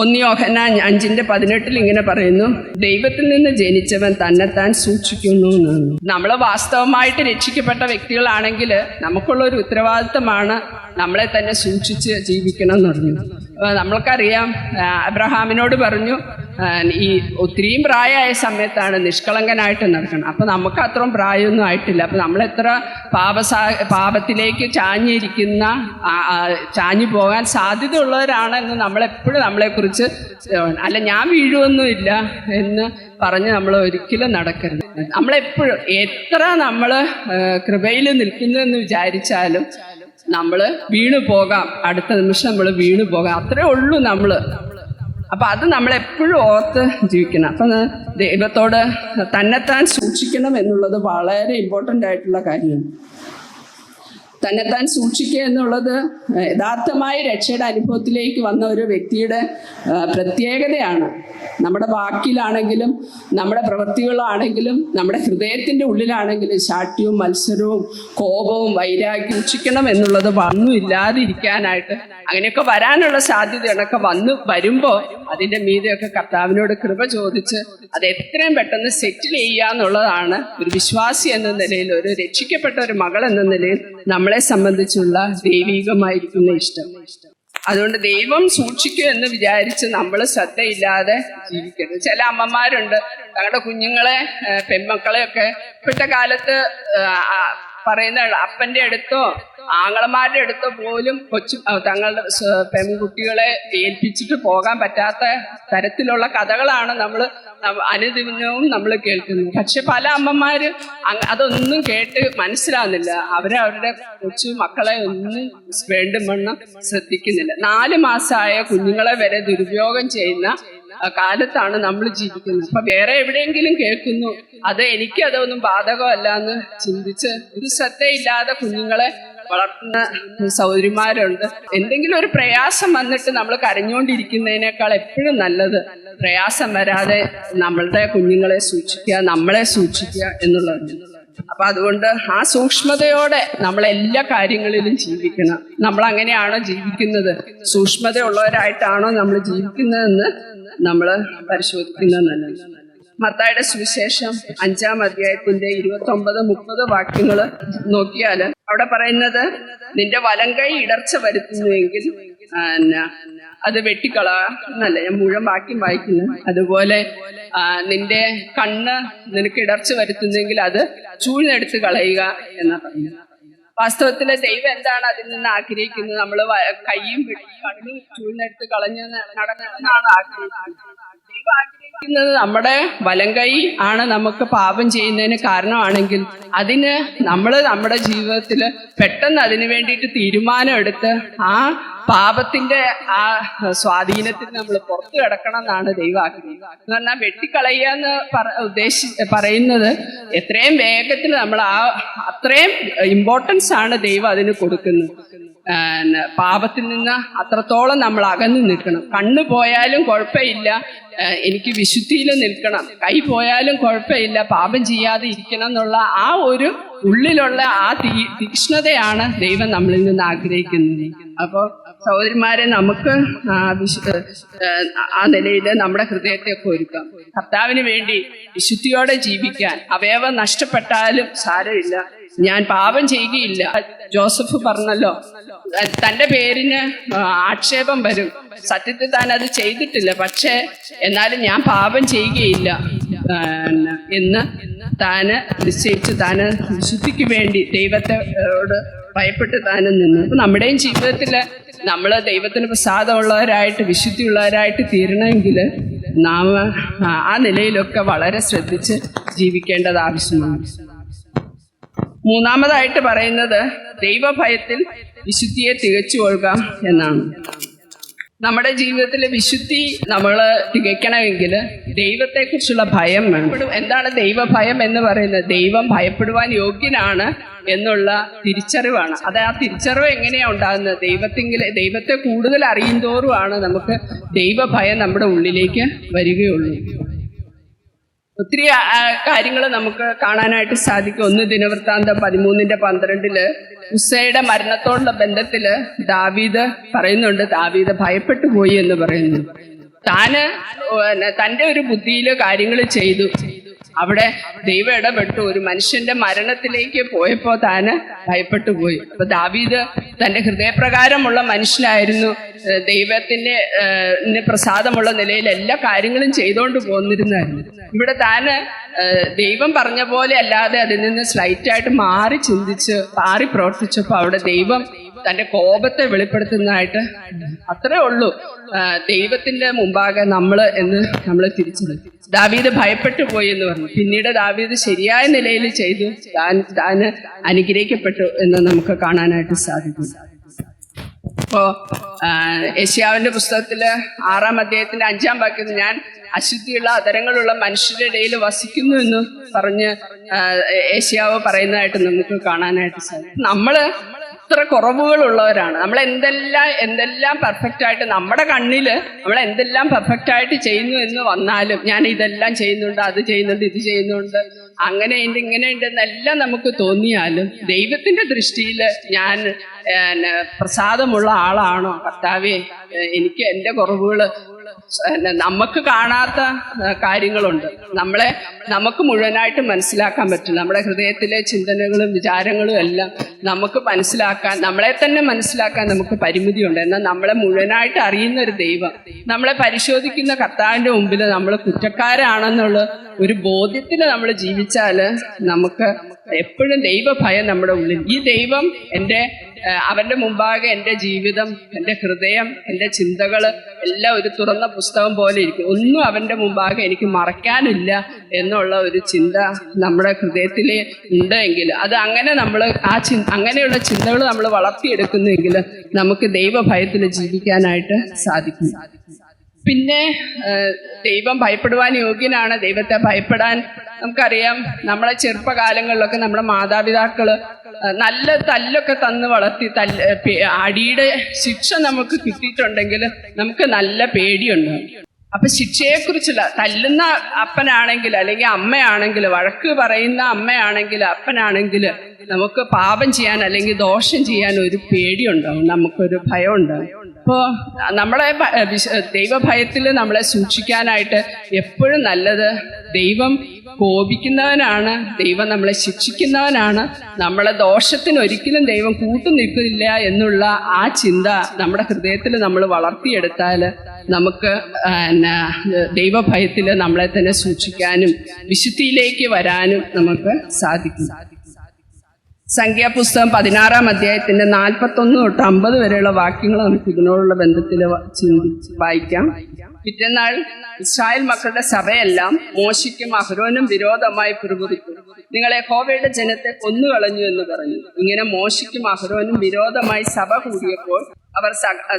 S1: 1 യോഹന്നാൻ 5:18 ഇങ്ങനെ പറയുന്നു, ദൈവത്തിൽ നിന്ന് ജനിച്ചവൻ തന്നെത്താൻ സൂക്ഷിക്കുന്നു എന്നാണ്. നമ്മൾ വാസ്തവമായിട്ട് രക്ഷിക്കപ്പെട്ട വ്യക്തികളാണെങ്കിൽ നമുക്കുള്ളൊരു ഉത്തരവാദിത്തമാണ് നമ്മളെ തന്നെ സൂക്ഷിച്ച് ജീവിക്കണം എന്ന് പറഞ്ഞു. നമ്മൾക്കറിയാം, അബ്രഹാമിനോട് പറഞ്ഞു, ഈ ഒത്തിരിയും പ്രായമായ സമയത്താണ് നിഷ്കളങ്കനായിട്ട് നടക്കണം. അപ്പം നമുക്ക് അത്രയും പ്രായമൊന്നും ആയിട്ടില്ല. അപ്പം നമ്മളെത്ര പാപത്തിലേക്ക് ചാഞ്ഞു പോകാൻ സാധ്യതയുള്ളവരാണെന്ന് നമ്മളെപ്പോഴും നമ്മളെക്കുറിച്ച് അല്ല, ഞാൻ വീഴുവൊന്നുമില്ല എന്ന് പറഞ്ഞ് നമ്മൾ ഒരിക്കലും നടക്കരുത്. നമ്മളെപ്പോഴും എത്ര നമ്മൾ കൃപയിൽ നിൽക്കുന്നു എന്ന് വിചാരിച്ചാലും നമ്മൾ വീണു പോകാം, അടുത്ത നിമിഷം നമ്മൾ വീണു പോകാം, അത്രേ ഉള്ളൂ നമ്മൾ. അപ്പം അത് നമ്മളെപ്പോഴും ഓർത്ത് ജീവിക്കണം. അപ്പം ദൈവത്തോട് തന്നെത്താൻ സൂക്ഷിക്കണം എന്നുള്ളത് വളരെ ഇമ്പോർട്ടൻ്റ് ആയിട്ടുള്ള കാര്യമാണ്. തന്നെത്താൻ സൂക്ഷിക്കുക എന്നുള്ളത് യഥാർത്ഥമായ രക്ഷയുടെ അനുഭവത്തിലേക്ക് വന്ന ഒരു വ്യക്തിയുടെ പ്രത്യേകതയാണ്. നമ്മുടെ വാക്കിലാണെങ്കിലും നമ്മുടെ പ്രവൃത്തികളാണെങ്കിലും നമ്മുടെ ഹൃദയത്തിൻ്റെ ഉള്ളിലാണെങ്കിലും ശാഠ്യവും മത്സരവും കോപവും വൈരാഗ്യം സൂക്ഷിക്കണം എന്നുള്ളത് ഇല്ലാതിരിക്കാനായിട്ട് അങ്ങനെയൊക്കെ വരാനുള്ള സാധ്യതകളൊക്കെ വരുമ്പോൾ അതിൻ്റെ മീതെയൊക്കെ കർത്താവിനോട് കൃപ ചോദിച്ച് അത് എത്രയും പെട്ടെന്ന് സെറ്റിൽ ചെയ്യുക എന്നുള്ളതാണ് ഒരു വിശ്വാസി എന്ന നിലയിൽ, ഒരു രക്ഷിക്കപ്പെട്ട ഒരു മകൾ എന്ന നിലയിൽ നമ്മളെ സംബന്ധിച്ചുള്ള ദൈവികമായിരിക്കുന്ന ഇഷ്ടം. അതുകൊണ്ട് ദൈവം സൂക്ഷിക്കും എന്ന് വിചാരിച്ച് നമ്മൾ ശ്രദ്ധയില്ലാതെ ജീവിക്കരുത്. ചില അമ്മമാരുണ്ട്, തങ്ങളുടെ കുഞ്ഞുങ്ങളെ പെൺമക്കളെയൊക്കെ ഇപ്പോഴത്തെ കാലത്ത് പറയുന്ന അപ്പൻ്റെ അടുത്തോ ആങ്ങളമാരുടെ അടുത്തോ പോലും തങ്ങളുടെ പെൺകുട്ടികളെ ഏൽപ്പിച്ചിട്ട് പോകാൻ പറ്റാത്ത തരത്തിലുള്ള കഥകളാണ് നമ്മൾ അനുദിനവും നമ്മൾ കേൾക്കുന്നത്. പക്ഷെ പല അമ്മമാര് അതൊന്നും കേട്ട് മനസ്സിലാവുന്നില്ല. അവരവരുടെ കൊച്ചു മക്കളെ ഒന്നും വേണ്ടുമെന്ന് ശ്രദ്ധിക്കുന്നില്ല. 4 മാസമായ കുഞ്ഞുങ്ങളെ വരെ ദുരുപയോഗം ചെയ്യുന്ന കാലത്താണ് നമ്മൾ ജീവിക്കുന്നത്. അപ്പൊ വേറെ എവിടെയെങ്കിലും കേൾക്കുന്നു, അത് എനിക്ക് അതൊന്നും ബാധകമല്ല എന്ന് ചിന്തിച്ച് ഒരു ശ്രദ്ധയില്ലാതെ കുഞ്ഞുങ്ങളെ വളർത്തുന്ന സഹോദരിമാരുണ്ട്. എന്തെങ്കിലും ഒരു പ്രയാസം വന്നിട്ട് നമ്മൾ കരഞ്ഞുകൊണ്ടിരിക്കുന്നതിനേക്കാൾ എപ്പോഴും നല്ലത് പ്രയാസം വരാതെ നമ്മളുടെ കുഞ്ഞുങ്ങളെ സൂക്ഷിക്കുക, നമ്മളെ സൂക്ഷിക്കുക എന്നുള്ളത്. അപ്പൊ അതുകൊണ്ട് ആ സൂക്ഷ്മതയോടെ നമ്മളെല്ലാ കാര്യങ്ങളിലും ജീവിക്കണം. നമ്മൾ അങ്ങനെയാണോ ജീവിക്കുന്നത്, സൂക്ഷ്മതയുള്ളവരായിട്ടാണോ നമ്മൾ ജീവിക്കുന്നതെന്ന് നമ്മൾ പരിശോധിക്കുന്നത് നല്ലത്. മത്തായിയുടെ സുവിശേഷം 5-ാം അധ്യായത്തിന്റെ 29-30 വാക്യങ്ങൾ നോക്കിയാൽ അവിടെ പറയുന്നത്, നിന്റെ വലങ്കൈ ഇടർച്ച വരുത്തുന്നുവെങ്കിൽ അത് വെട്ടിക്കള എന്നല്ല, ഞാൻ മുഴുവൻ വാക്യം വായിക്കുന്നു. അതുപോലെ നിന്റെ കണ്ണ് നിനക്ക് ഇടർച്ച വരുത്തുന്നെങ്കിൽ അത് ചൂഴ്ന്നെടുത്ത് കളയുക എന്നാ പറയുന്നത്. വാസ്തവത്തില് ദൈവം എന്താണ് അതിൽ നിന്ന് ആഗ്രഹിക്കുന്നത്? നമ്മൾ കൈയും വെട്ടി കണ്ണും ചൂഴ്ന്നെടുത്ത് കളഞ്ഞ് നടക്കണമെന്നാണ് ആഗ്രഹിക്കുന്നത്. ദൈവം ആഗ്രഹിക്കുന്നത് നമ്മുടെ വലങ്കൈ ആണ് നമുക്ക് പാപം ചെയ്യുന്നതിന് കാരണമാണെങ്കിൽ അതിന് നമ്മുടെ ജീവിതത്തിൽ പെട്ടെന്ന് അതിനു വേണ്ടിയിട്ട് തീരുമാനം എടുത്ത് ആ പാപത്തിന്റെ ആ സ്വാധീനത്തിൽ നമ്മൾ പുറത്തു കിടക്കണം എന്നാണ് ദൈവം ആഗ്രഹിക്കുന്നത്. എന്ന് പറഞ്ഞാൽ വെട്ടിക്കളയുക എന്ന് പറയുന്നത് എത്രയും വേഗത്തിൽ നമ്മൾ അത്രയും ഇമ്പോർട്ടൻസ് ആണ് ദൈവം അതിന് കൊടുക്കുന്നത്. പാപത്തിൽ നിന്ന് അത്രത്തോളം നമ്മൾ അകന്നു നിൽക്കണം. കണ്ണ് പോയാലും കുഴപ്പമില്ല, എനിക്ക് വിശുദ്ധിയിൽ നിൽക്കണം. കൈ പോയാലും കുഴപ്പമില്ല, പാപം ചെയ്യാതെ ഇരിക്കണം എന്നുള്ള ആ ഒരു ഉള്ളിലുള്ള ആ തീക്ഷ്ണതയാണ് ദൈവം നമ്മളിൽ നിന്ന് ആഗ്രഹിക്കുന്നത്. അപ്പോൾ സഹോദരിമാരെ, നമുക്ക് ആ നിലയിൽ നമ്മുടെ ഹൃദയത്തെയൊക്കെ ഒരുക്കാം. കർത്താവിന് വേണ്ടി വിശുദ്ധിയോടെ ജീവിക്കാൻ. അവയവം നഷ്ടപ്പെട്ടാലും സാരമില്ല, ഞാൻ പാപം ചെയ്യുകയില്ല. ജോസഫ് പറഞ്ഞല്ലോ, തന്റെ പേരിന് ആക്ഷേപം വരും, സത്യത്തിൽ താൻ അത് ചെയ്തിട്ടില്ല, പക്ഷേ എന്നാലും ഞാൻ പാപം ചെയ്യുകയില്ല എന്ന് താന് നിശ്ചയിച്ച് താന് വിശുദ്ധിക്ക് വേണ്ടി ദൈവത്തോട് ഭയപ്പെട്ട് താനും നിന്നു. അപ്പൊ നമ്മുടെയും ജീവിതത്തില് നമ്മൾ ദൈവത്തിന് പ്രസാദമുള്ളവരായിട്ട് വിശുദ്ധിയുള്ളവരായിട്ട് തീരണമെങ്കിൽ നാം ആ നിലയിലൊക്കെ വളരെ ശ്രദ്ധിച്ച് ജീവിക്കേണ്ടത് ആവശ്യമാണ്. മൂന്നാമതായിട്ട് പറയുന്നത് ദൈവഭയത്തിൽ വിശുദ്ധിയെ തികച്ചു കൊള്ളുക എന്നാണ്. നമ്മുടെ ജീവിതത്തിലെ വിശുദ്ധി നമ്മൾ തികയ്ക്കണമെങ്കിൽ ദൈവത്തെക്കുറിച്ചുള്ള ഭയം വേണം. എന്താണ് ദൈവഭയം എന്ന് പറയുന്നത്? ദൈവം ഭയപ്പെടുവാൻ യോഗ്യനാണ് എന്നുള്ള തിരിച്ചറിവാണ്. അത് ആ തിരിച്ചറിവ് എങ്ങനെയാണ് ഉണ്ടാകുന്നത്? ദൈവത്തെ കൂടുതൽ അറിയുന്തോറുമാണ് നമുക്ക് ദൈവഭയം നമ്മുടെ ഉള്ളിലേക്ക് വരികയുള്ളൂ. ഒത്തിരി കാര്യങ്ങൾ നമുക്ക് കാണാനായിട്ട് സാധിക്കും. 1 ദിനവൃത്താന്തം 13:12 ഉസ്സയുടെ മരണത്തോടുള്ള ബന്ധത്തില് ദാവീദ് പറയുന്നുണ്ട്, ദാവീദ് ഭയപ്പെട്ടു പോയി എന്ന് പറയുന്നു. തന്റെ ഒരു ബുദ്ധിയില് കാര്യങ്ങൾ ചെയ്തു. അവിടെ ദൈവം ഇടപെട്ടു. ഒരു മനുഷ്യന്റെ മരണത്തിലേക്ക് പോയപ്പോ താന് ഭയപ്പെട്ടു പോയി. അപ്പൊ ദാവീദ് തന്റെ ഹൃദയപ്രകാരമുള്ള മനുഷ്യനായിരുന്നു. ദൈവത്തിന്റെ പ്രസാദമുള്ള നിലയിൽ എല്ലാ കാര്യങ്ങളും ചെയ്തുകൊണ്ട് പോന്നിരുന്നായിരുന്നു. ഇവിടെ താന് ദൈവം പറഞ്ഞ പോലെ അല്ലാതെ അതിൽ നിന്ന് സ്ലൈറ്റായിട്ട് മാറി ചിന്തിച്ച് മാറി പ്രവർത്തിച്ചപ്പോ അവിടെ ദൈവം തന്റെ കോപത്തെ വെളിപ്പെടുത്തുന്നതായിട്ട് അത്രേ ഉള്ളൂ. ദൈവത്തിന്റെ മുമ്പാകെ നമ്മൾ തിരിച്ചത് ദാവീദ് ഭയപ്പെട്ടു പോയി എന്ന് പറഞ്ഞു. പിന്നീട് ദാവീദ് ശരിയായ നിലയിൽ ചെയ്തു, താൻ അനുഗ്രഹിക്കപ്പെട്ടു എന്ന് നമുക്ക് കാണാനായിട്ട് സാധിക്കും. ഇപ്പോ യെശയ്യാവിന്റെ പുസ്തകത്തില് 6-ാം അധ്യായത്തിന്റെ 5-ാം വാക്യത്തിൽ, ഞാൻ അശുദ്ധിയുള്ള അധരങ്ങളുള്ള മനുഷ്യരുടെ ഇടയിൽ വസിക്കുന്നു എന്ന് പറഞ്ഞ് യെശയ്യാവ് പറയുന്നതായിട്ട് നമുക്ക് കാണാനായിട്ട് സാധിക്കും. നമ്മള് ഇത്ര കുറവുകളുള്ളവരാണ്. നമ്മൾ എന്തെല്ലാം പെർഫെക്റ്റ് ആയിട്ട് നമ്മുടെ കണ്ണില് നമ്മൾ എന്തെല്ലാം പെർഫെക്റ്റ് ആയിട്ട് ചെയ്യുന്നു എന്ന് വന്നാലും, ഞാൻ ഇതെല്ലാം ചെയ്യുന്നുണ്ട്, അത് ചെയ്യുന്നുണ്ട്, ഇത് ചെയ്യുന്നുണ്ട്, അങ്ങനെയുണ്ട് ഇങ്ങനെയുണ്ട് എന്നെല്ലാം നമുക്ക് തോന്നിയാലും ദൈവത്തിന്റെ ദൃഷ്ടിയിൽ ഞാൻ പ്രസാദമുള്ള ആളാണോ? കർത്താവേ, എനിക്ക് എൻ്റെ കുറവുകൾ, നമുക്ക് കാണാത്ത കാര്യങ്ങളുണ്ട്, നമുക്ക് മുഴുവനായിട്ട് മനസ്സിലാക്കാൻ പറ്റില്ല. നമ്മുടെ ഹൃദയത്തിലെ ചിന്തനകളും വിചാരങ്ങളും എല്ലാം നമുക്ക് മനസ്സിലാക്കാൻ, നമ്മളെ തന്നെ മനസ്സിലാക്കാൻ നമുക്ക് പരിമിതിയുണ്ട്. എന്നാൽ നമ്മളെ മുഴുവനായിട്ട് അറിയുന്ന ഒരു ദൈവം, നമ്മളെ പരിശോധിക്കുന്ന കർത്താവിന്റെ മുമ്പിൽ നമ്മൾ കുറ്റക്കാരാണെന്നുള്ള ഒരു ബോധ്യത്തിൽ നമ്മൾ ജീവിച്ചാൽ നമുക്ക് എപ്പോഴും ദൈവഭയം നമ്മുടെ ഉള്ളിൽ. ഈ ദൈവം അവന്റെ മുമ്പാകെ എൻ്റെ ജീവിതം, എൻ്റെ ഹൃദയം, എൻ്റെ ചിന്തകൾ എല്ലാം ഒരു തുറന്ന പുസ്തകം പോലെ ഇരിക്കും. ഒന്നും അവന്റെ മുമ്പാകെ എനിക്ക് മറയ്ക്കാനില്ല എന്നുള്ള ഒരു ചിന്ത നമ്മുടെ ഹൃദയത്തിൽ ഉണ്ടെങ്കിൽ, അത് അങ്ങനെ നമ്മൾ അങ്ങനെയുള്ള ചിന്തകൾ നമ്മൾ വളർത്തിയെടുക്കുന്നെങ്കിൽ നമുക്ക് ദൈവഭയത്തിൽ ജീവിക്കാനായിട്ട് സാധിക്കും. പിന്നെ ദൈവം ഭയപ്പെടുവാൻ യോഗ്യനാണ്. ദൈവത്തെ ഭയപ്പെടാൻ നമുക്കറിയാം, നമ്മളെ ചെറുപ്പകാലങ്ങളിലൊക്കെ നമ്മുടെ മാതാപിതാക്കള് നല്ല തല്ലൊക്കെ തന്ന് വളർത്തി, അടിയുടെ ശിക്ഷ നമുക്ക് കിട്ടിയിട്ടുണ്ടെങ്കിൽ നമുക്ക് നല്ല പേടിയുണ്ടാകും. അപ്പൊ ശിക്ഷയെക്കുറിച്ചുള്ള, തല്ലുന്ന അപ്പനാണെങ്കിൽ അല്ലെങ്കിൽ അമ്മയാണെങ്കിൽ, വഴക്ക് പറയുന്ന അമ്മയാണെങ്കിൽ അപ്പനാണെങ്കിൽ നമുക്ക് പാപം ചെയ്യാൻ അല്ലെങ്കിൽ ദോഷം ചെയ്യാൻ ഒരു പേടിയുണ്ടാവും, നമുക്കൊരു ഭയം ഉണ്ടാവും. അപ്പോൾ നമ്മളെ ദൈവഭയത്തിൽ നമ്മളെ സൂക്ഷിക്കാനായിട്ട് എപ്പോഴും നല്ലത് ദൈവം കോപിക്കുന്നവനാണ്, ദൈവം നമ്മളെ ശിക്ഷിക്കുന്നവനാണ്, നമ്മളെ ദോഷത്തിന് ഒരിക്കലും ദൈവം കൂട്ടുനിൽക്കില്ല എന്നുള്ള ആ ചിന്ത നമ്മുടെ ഹൃദയത്തിൽ നമ്മൾ വളർത്തിയെടുത്താൽ നമുക്ക് ദൈവഭയത്തിൽ നമ്മളെ തന്നെ സൂക്ഷിക്കാനും വിശുദ്ധിയിലേക്ക് വരാനും നമുക്ക് സാധിക്കും. സംഖ്യാപുസ്തകം 16-ാം അധ്യായത്തിന്റെ 41 തൊട്ട് 50 വരെയുള്ള വാക്യങ്ങൾ നമുക്ക് ഇതിനോടുള്ള ബന്ധത്തിൽ വായിക്കാം. പിറ്റേന്നാൾ ഇസ്രായേൽ മക്കളുടെ സഭയെല്ലാം മോശയ്ക്കും അഹ്റോനും വിരോധമായി പിറുപിറുത്തു. നിങ്ങൾ യഹോവയുടെ ജനത്തെ കൊന്നുകളഞ്ഞു എന്ന് പറഞ്ഞു. ഇങ്ങനെ മോശയ്ക്കും അഹ്റോനും വിരോധമായി സഭ കൂടിയപ്പോൾ അവർ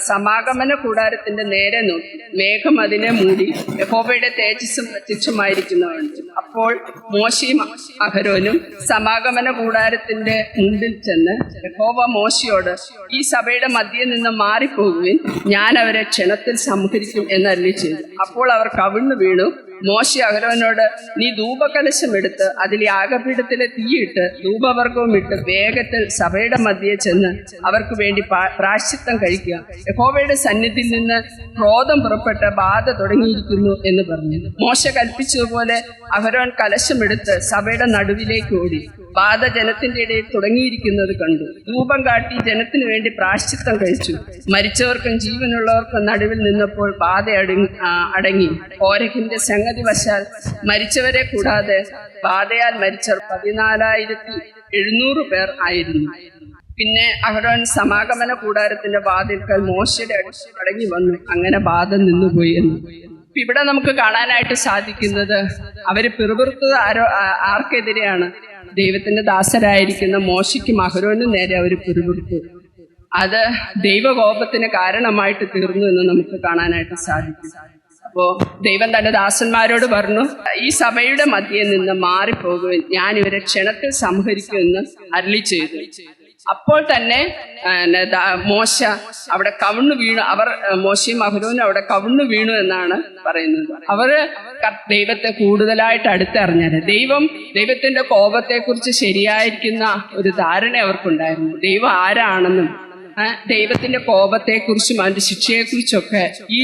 S1: സമാഗമന കൂടാരത്തിന്റെ നേരെ നോക്കി. മേഘം അതിനെ മൂടി, യഹോവയുടെ തേജസ്സും പ്രത്യക്ഷമായിരിക്കുന്നവരുണ്ട്. അപ്പോൾ മോശയും അഹരോനും സമാഗമന കൂടാരത്തിന്റെ മുൻപിൽ ചെന്ന് യഹോവ മോശയോട്, ഈ സഭയുടെ മധ്യേ നിന്ന് മാറിപ്പോകുവിൻ, ഞാൻ അവരെ ക്ഷണത്തിൽ സംഹരിക്കും എന്നരുളി ചെയ്തു. അപ്പോൾ അവർ കവിണ്ണു വീണു. മോശ അഹരോനോട്, നീ ധൂപകലശം എടുത്ത് അതിൽ യാഗപീഠത്തിലെ തീയിട്ട് ധൂപവർഗവും ഇട്ട് വേഗത്തിൽ സഭയുടെ മധ്യേ ചെന്ന് അവർക്ക് വേണ്ടി പ്രായശ്ചിത്തം കഴിക്കുക. യഹോവയുടെ സന്നിധിയിൽ നിന്ന് ക്രോധം പുറപ്പെട്ട ബാധ തുടങ്ങിയിരിക്കുന്നു എന്ന് പറഞ്ഞു. മോശ കൽപ്പിച്ചതുപോലെ അഹരോൻ കലശമെടുത്ത് സഭയുടെ നടുവിലേക്ക് ഓടി. ബാധ ജനത്തിന്റെ ഇടയിൽ തുടങ്ങിയിരിക്കുന്നത് കണ്ടു. ധൂപം കാട്ടി ജനത്തിനു വേണ്ടി പ്രായശ്ചിത്തം കഴിച്ചു. മരിച്ചവർക്കും ജീവനുള്ളവർക്കും നടുവിൽ നിന്നപ്പോൾ ബാധ അടങ്ങി. കോരഹിന്റെ സംഗതി വശാൽ മരിച്ചവരെ കൂടാതെ ബാധയാൽ മരിച്ചവർ 14,700 പേർ ആയിരുന്നു. പിന്നെ അഹരോൻ സമാഗമന കൂടാരത്തിന്റെ വാതിൽക്കൽ മോശയുടെ അടുത്ത് മടങ്ങി വന്നു. അങ്ങനെ ബാധ നിന്നുപോയി എന്ന്. ഇവിടെ നമുക്ക് കാണാനായിട്ട് സാധിക്കുന്നത് അവര് പിറുപിറുത്തത് ആർക്കെതിരെയാണ്? ദൈവത്തിന്റെ ദാസരായിരിക്കുന്ന മോശയ്ക്കും അഹരോനും നേരെ അവർ പിറുപിറുത്തു. അത് ദൈവകോപത്തിന് കാരണമായിട്ട് തീർന്നു എന്ന് നമുക്ക് കാണാനായിട്ട് സാധിക്കും. അപ്പോ ദൈവം തന്റെ ദാസന്മാരോട് പറഞ്ഞു, ഈ സഭയുടെ മധ്യേ നിന്ന് മാറിപ്പോകുവാൻ ഞാൻ ഇവരെ ക്ഷണത്തിൽ സംഹരിക്കുമെന്ന് അരുളി ചെയ്തു. അപ്പോൾ തന്നെ മോശ അവിടെ കവിണ്ണു വീണു. മോശയും അഹരോനും അവിടെ കവിണ്ണു വീണു എന്നാണ് പറയുന്നത്. അവര് ദൈവത്തെ കൂടുതലായിട്ട് അടുത്തറിഞ്ഞത്. ദൈവത്തിന്റെ കോപത്തെക്കുറിച്ച് ശരിയായിരിക്കുന്ന ഒരു ധാരണ അവർക്കുണ്ടായിരുന്നു. ദൈവം ആരാണെന്നും ദൈവത്തിന്റെ കോപത്തെക്കുറിച്ചും അതിന്റെ ശിക്ഷയെക്കുറിച്ചൊക്കെ ഈ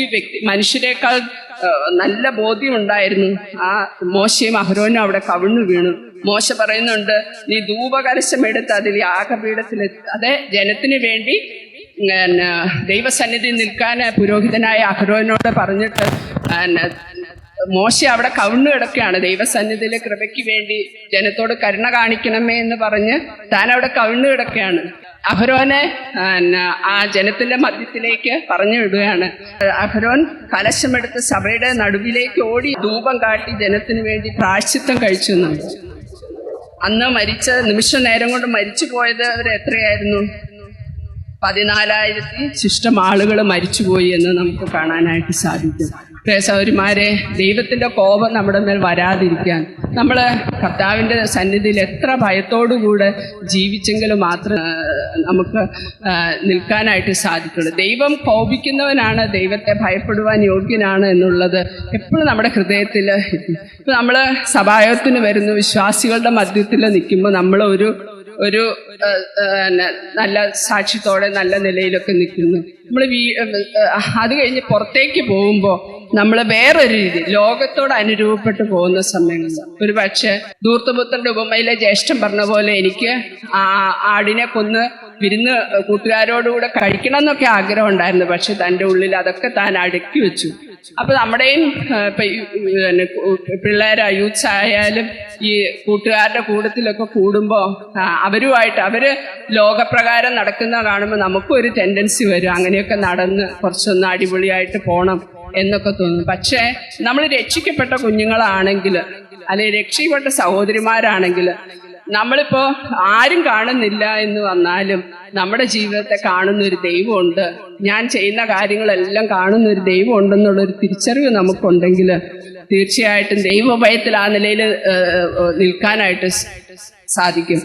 S1: മനുഷ്യരെക്കാൾ നല്ല ബോധ്യം ഉണ്ടായിരുന്നു. ആ മോശയും അഹരോനും അവിടെ കവിണ്ണു വീണു. മോശ പറയുന്നുണ്ട്, നീ ധൂപകലശം എടുത്ത് അതിൽ യാഗപീഠത്തിലെത്തി. അതെ, ജനത്തിന് വേണ്ടി ദൈവസന്നിധി നിൽക്കാൻ പുരോഹിതനായ അഹരോനോട് പറഞ്ഞിട്ട് മോശ അവിടെ കവിണ്ണു കിടക്കുകയാണ്. ദൈവസന്നിധിയിലെ കൃപയ്ക്ക് വേണ്ടി ജനത്തോട് കരുണ കാണിക്കണമേ എന്ന് പറഞ്ഞ് താൻ അവിടെ കവിണ്ണു കിടക്കുകയാണ്. അഹരോനെ ആ ജനത്തിന്റെ മധ്യത്തിലേക്ക് പറഞ്ഞു വിടുകയാണ്. അഹരോൻ കലശമെടുത്ത് സഭയുടെ നടുവിലേക്ക് ഓടി ധൂപം കാട്ടി ജനത്തിന് വേണ്ടി പ്രായശ്ചിത്തം കഴിച്ചു എന്നാണ്. അന്ന് മരിച്ച നിമിഷ നേരം കൊണ്ട് മരിച്ചു പോയത് അവർ എത്രയായിരുന്നു? 14,000 ശിഷ്ടം ആളുകൾ മരിച്ചുപോയി എന്ന് നമുക്ക് കാണാനായിട്ട് സാധിക്കും. സഹോദരിമാരെ, ദൈവത്തിന്റെ കോപം നമ്മുടെ മേൽ വരാതിരിക്കാൻ നമ്മൾ കർത്താവിൻ്റെ സന്നിധിയിൽ എത്ര ഭയത്തോടുകൂടെ ജീവിച്ചെങ്കിലും മാത്രം നമുക്ക് നിൽക്കാനായിട്ട് സാധിക്കുള്ളൂ. ദൈവം കോപിക്കുന്നവനാണ്, ദൈവത്തെ ഭയപ്പെടുവാൻ യോഗ്യനാണ് എന്നുള്ളത് എപ്പോഴും നമ്മുടെ ഹൃദയത്തിൽ എത്തും. ഇപ്പം നമ്മൾ സഭായത്തിന് വരുന്ന വിശ്വാസികളുടെ മധ്യത്തിൽ നിൽക്കുമ്പോൾ നമ്മൾ ഒരു നല്ല സാക്ഷ്യത്തോടെ നല്ല നിലയിലൊക്കെ നിൽക്കുന്നു. നമ്മൾ അത് കഴിഞ്ഞ് പുറത്തേക്ക് പോകുമ്പോൾ നമ്മൾ വേറൊരു രീതി ലോകത്തോട് അനുരൂപപ്പെട്ടു പോകുന്ന സമയങ്ങളിൽ ഒരു പക്ഷെ ധൂർത്തപുത്രന്റെ ഉപമയിലെ ജ്യേഷ്ഠൻ പറഞ്ഞ പോലെ എനിക്ക് ആടിനെ കൊന്ന് വിരുന്ന് കൂട്ടുകാരോടുകൂടെ കഴിക്കണം എന്നൊക്കെ ആഗ്രഹം ഉണ്ടായിരുന്നു. പക്ഷെ തൻ്റെ ഉള്ളിൽ അതൊക്കെ താൻ അടുക്കി വെച്ചു. അപ്പൊ നമ്മുടെയും പിള്ളേരാ യൂത്ത്സ് ആയാലും ഈ കൂട്ടുകാരുടെ കൂട്ടത്തിലൊക്കെ കൂടുമ്പോൾ അവര് ലോകപ്രകാരം നടക്കുന്ന കാണുമ്പോൾ നമുക്കും ഒരു ടെൻഡൻസി വരും, അങ്ങനെയൊക്കെ നടന്ന് കുറച്ചൊന്ന് അടിപൊളിയായിട്ട് പോകണം എന്നൊക്കെ തോന്നും. പക്ഷേ നമ്മൾ രക്ഷിക്കപ്പെട്ട കുഞ്ഞുങ്ങളാണെങ്കിൽ അല്ലെങ്കിൽ രക്ഷിക്കപ്പെട്ട സഹോദരിമാരാണെങ്കിൽ നമ്മളിപ്പോ ആരും കാണുന്നില്ല എന്ന് വന്നാലും നമ്മുടെ ജീവിതത്തെ കാണുന്നൊരു ദൈവമുണ്ട്, ഞാൻ ചെയ്യുന്ന കാര്യങ്ങളെല്ലാം കാണുന്നൊരു ദൈവം ഉണ്ടെന്നുള്ളൊരു തിരിച്ചറിവ് നമുക്കുണ്ടെങ്കിൽ തീർച്ചയായിട്ടും ദൈവഭയത്തിൽ ആ നിലയിൽ നിൽക്കാനായിട്ട് സാധിക്കും.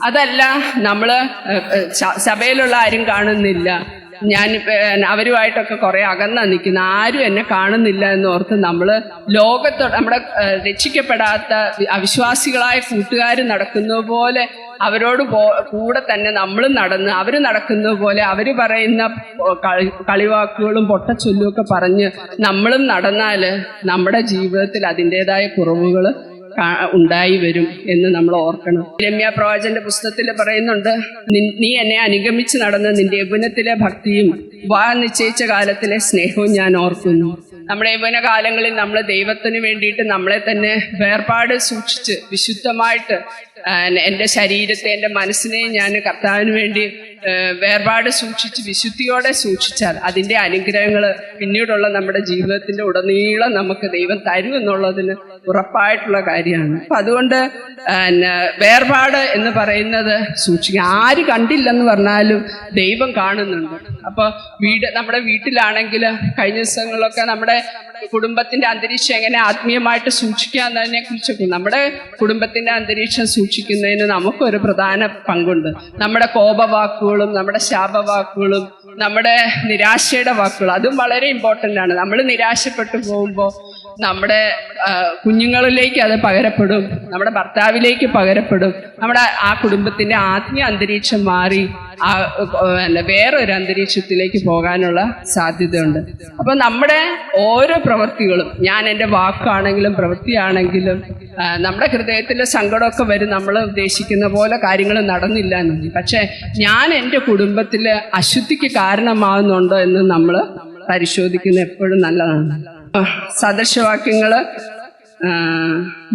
S1: അതല്ല, നമ്മള് സഭയിലുള്ള ആരും കാണുന്നില്ല, ഞാൻ അവരുമായിട്ടൊക്കെ കുറെ അകന്നാ നിൽക്കുന്ന, ആരും എന്നെ കാണുന്നില്ല എന്ന് ഓർത്ത് നമ്മൾ നമ്മുടെ രക്ഷിക്കപ്പെടാത്ത അവിശ്വാസികളായ കൂട്ടുകാർ നടക്കുന്നത് പോലെ അവരോട് കൂടെ തന്നെ നമ്മളും നടന്ന് അവർ നടക്കുന്നത് പോലെ അവർ പറയുന്ന കളിവാക്കുകളും പൊട്ടച്ചൊല്ലും ഒക്കെ പറഞ്ഞ് നമ്മളും നടന്നാൽ നമ്മുടെ ജീവിതത്തിൽ അതിൻ്റെതായ കുറവുകൾ ഉണ്ടായി വരും എന്ന് നമ്മൾ ഓർക്കണം. യിരെമ്യാ പ്രവാചകന്റെ പുസ്തകത്തിൽ പറയുന്നുണ്ട്, നീ എന്നെ അനുഗമിച്ച് നടന്ന നിന്റെ യൗവനത്തിലെ ഭക്തിയും നിശ്ചയിച്ച കാലത്തിലെ സ്നേഹവും ഞാൻ ഓർക്കുന്നു. നമ്മുടെ യൗവന കാലങ്ങളിൽ നമ്മൾ ദൈവത്തിന് വേണ്ടിയിട്ട് നമ്മളെ തന്നെ വേർപാട് സൂക്ഷിച്ച് വിശുദ്ധമായിട്ട് എൻ്റെ ശരീരത്തെ എൻ്റെ മനസ്സിനെയും ഞാൻ കർത്താവിന് വേണ്ടി വേർപാട് സൂക്ഷിച്ച് വിശുദ്ധിയോടെ സൂക്ഷിച്ചാൽ അതിൻ്റെ അനുഗ്രഹങ്ങൾ പിന്നീടുള്ള നമ്മുടെ ജീവിതത്തിൻ്റെ ഉടനീളം നമുക്ക് ദൈവം തരും എന്നുള്ളതിന് ഉറപ്പായിട്ടുള്ള കാര്യമാണ്. അപ്പം അതുകൊണ്ട് വേർപാട് എന്ന് പറയുന്നത് സൂക്ഷിക്കുക. ആര് കണ്ടില്ലെന്ന് പറഞ്ഞാലും ദൈവം കാണുന്നുണ്ട്. അപ്പോൾ നമ്മുടെ വീട്ടിലാണെങ്കിൽ കഴിഞ്ഞ ദിവസങ്ങളിലൊക്കെ നമ്മുടെ കുടുംബത്തിന്റെ അന്തരീക്ഷം എങ്ങനെ ആത്മീയമായിട്ട് സൂക്ഷിക്കാന്നതിനെ കുറിച്ചൊക്കെ, നമ്മുടെ കുടുംബത്തിന്റെ അന്തരീക്ഷം സൂക്ഷിക്കുന്നതിന് നമുക്കൊരു പ്രധാന പങ്കുണ്ട്. നമ്മുടെ കോപവാക്കുകളും നമ്മുടെ ശാപവാക്കുകളും നമ്മുടെ നിരാശയുടെ വാക്കുകൾ, അതും വളരെ ഇമ്പോർട്ടൻ്റ് ആണ്. നമ്മൾ നിരാശപ്പെട്ടു പോകുമ്പോൾ നമ്മുടെ കുഞ്ഞുങ്ങളിലേക്ക് അത് പകരപ്പെടും, നമ്മുടെ ഭർത്താവിലേക്ക് പകരപ്പെടും. നമ്മുടെ ആ കുടുംബത്തിന്റെ ആത്മീയ അന്തരീക്ഷം മാറി വേറൊരു അന്തരീക്ഷത്തിലേക്ക് പോകാനുള്ള സാധ്യതയുണ്ട്. അപ്പം നമ്മുടെ ഓരോ പ്രവൃത്തികളും, ഞാൻ എൻ്റെ വാക്കാണെങ്കിലും പ്രവൃത്തിയാണെങ്കിലും, നമ്മുടെ ഹൃദയത്തിലെ സങ്കടമൊക്കെ വരും, നമ്മൾ ഉദ്ദേശിക്കുന്ന പോലെ കാര്യങ്ങൾ നടന്നില്ല എന്നുണ്ട്. പക്ഷെ ഞാൻ എൻ്റെ കുടുംബത്തിൽ അശുദ്ധിക്ക് കാരണമാകുന്നുണ്ടോ എന്ന് നമ്മൾ പരിശോധിക്കുന്നത് എപ്പോഴും നല്ലതാണ്. സദൃശവാക്യങ്ങൾ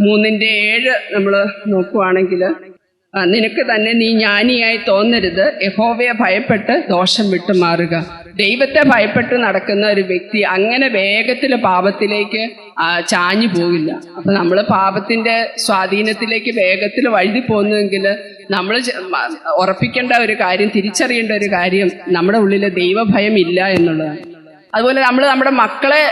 S1: 3:7 നമ്മൾ നോക്കുവാണെങ്കിൽ, നിനക്ക് തന്നെ നീ ജ്ഞാനിയായി തോന്നരുത്, യഹോവയെ ഭയപ്പെട്ട് ദോഷം വിട്ടുമാറുക. ദൈവത്തെ ഭയപ്പെട്ട് നടക്കുന്ന ഒരു വ്യക്തി അങ്ങനെ വേഗത്തിൽ പാപത്തിലേക്ക് ചാഞ്ഞു പോകില്ല. അപ്പം നമ്മൾ പാപത്തിന്റെ സ്വാധീനത്തിലേക്ക് വേഗത്തിൽ വഴുതി പോകുന്നുവെങ്കിൽ നമ്മൾ ഉറപ്പിക്കേണ്ട ഒരു കാര്യം, തിരിച്ചറിയേണ്ട ഒരു കാര്യം, നമ്മുടെ ഉള്ളിൽ ദൈവഭയം ഇല്ല എന്നുള്ളതാണ്. അതുപോലെ നമ്മൾ നമ്മുടെ മക്കളെ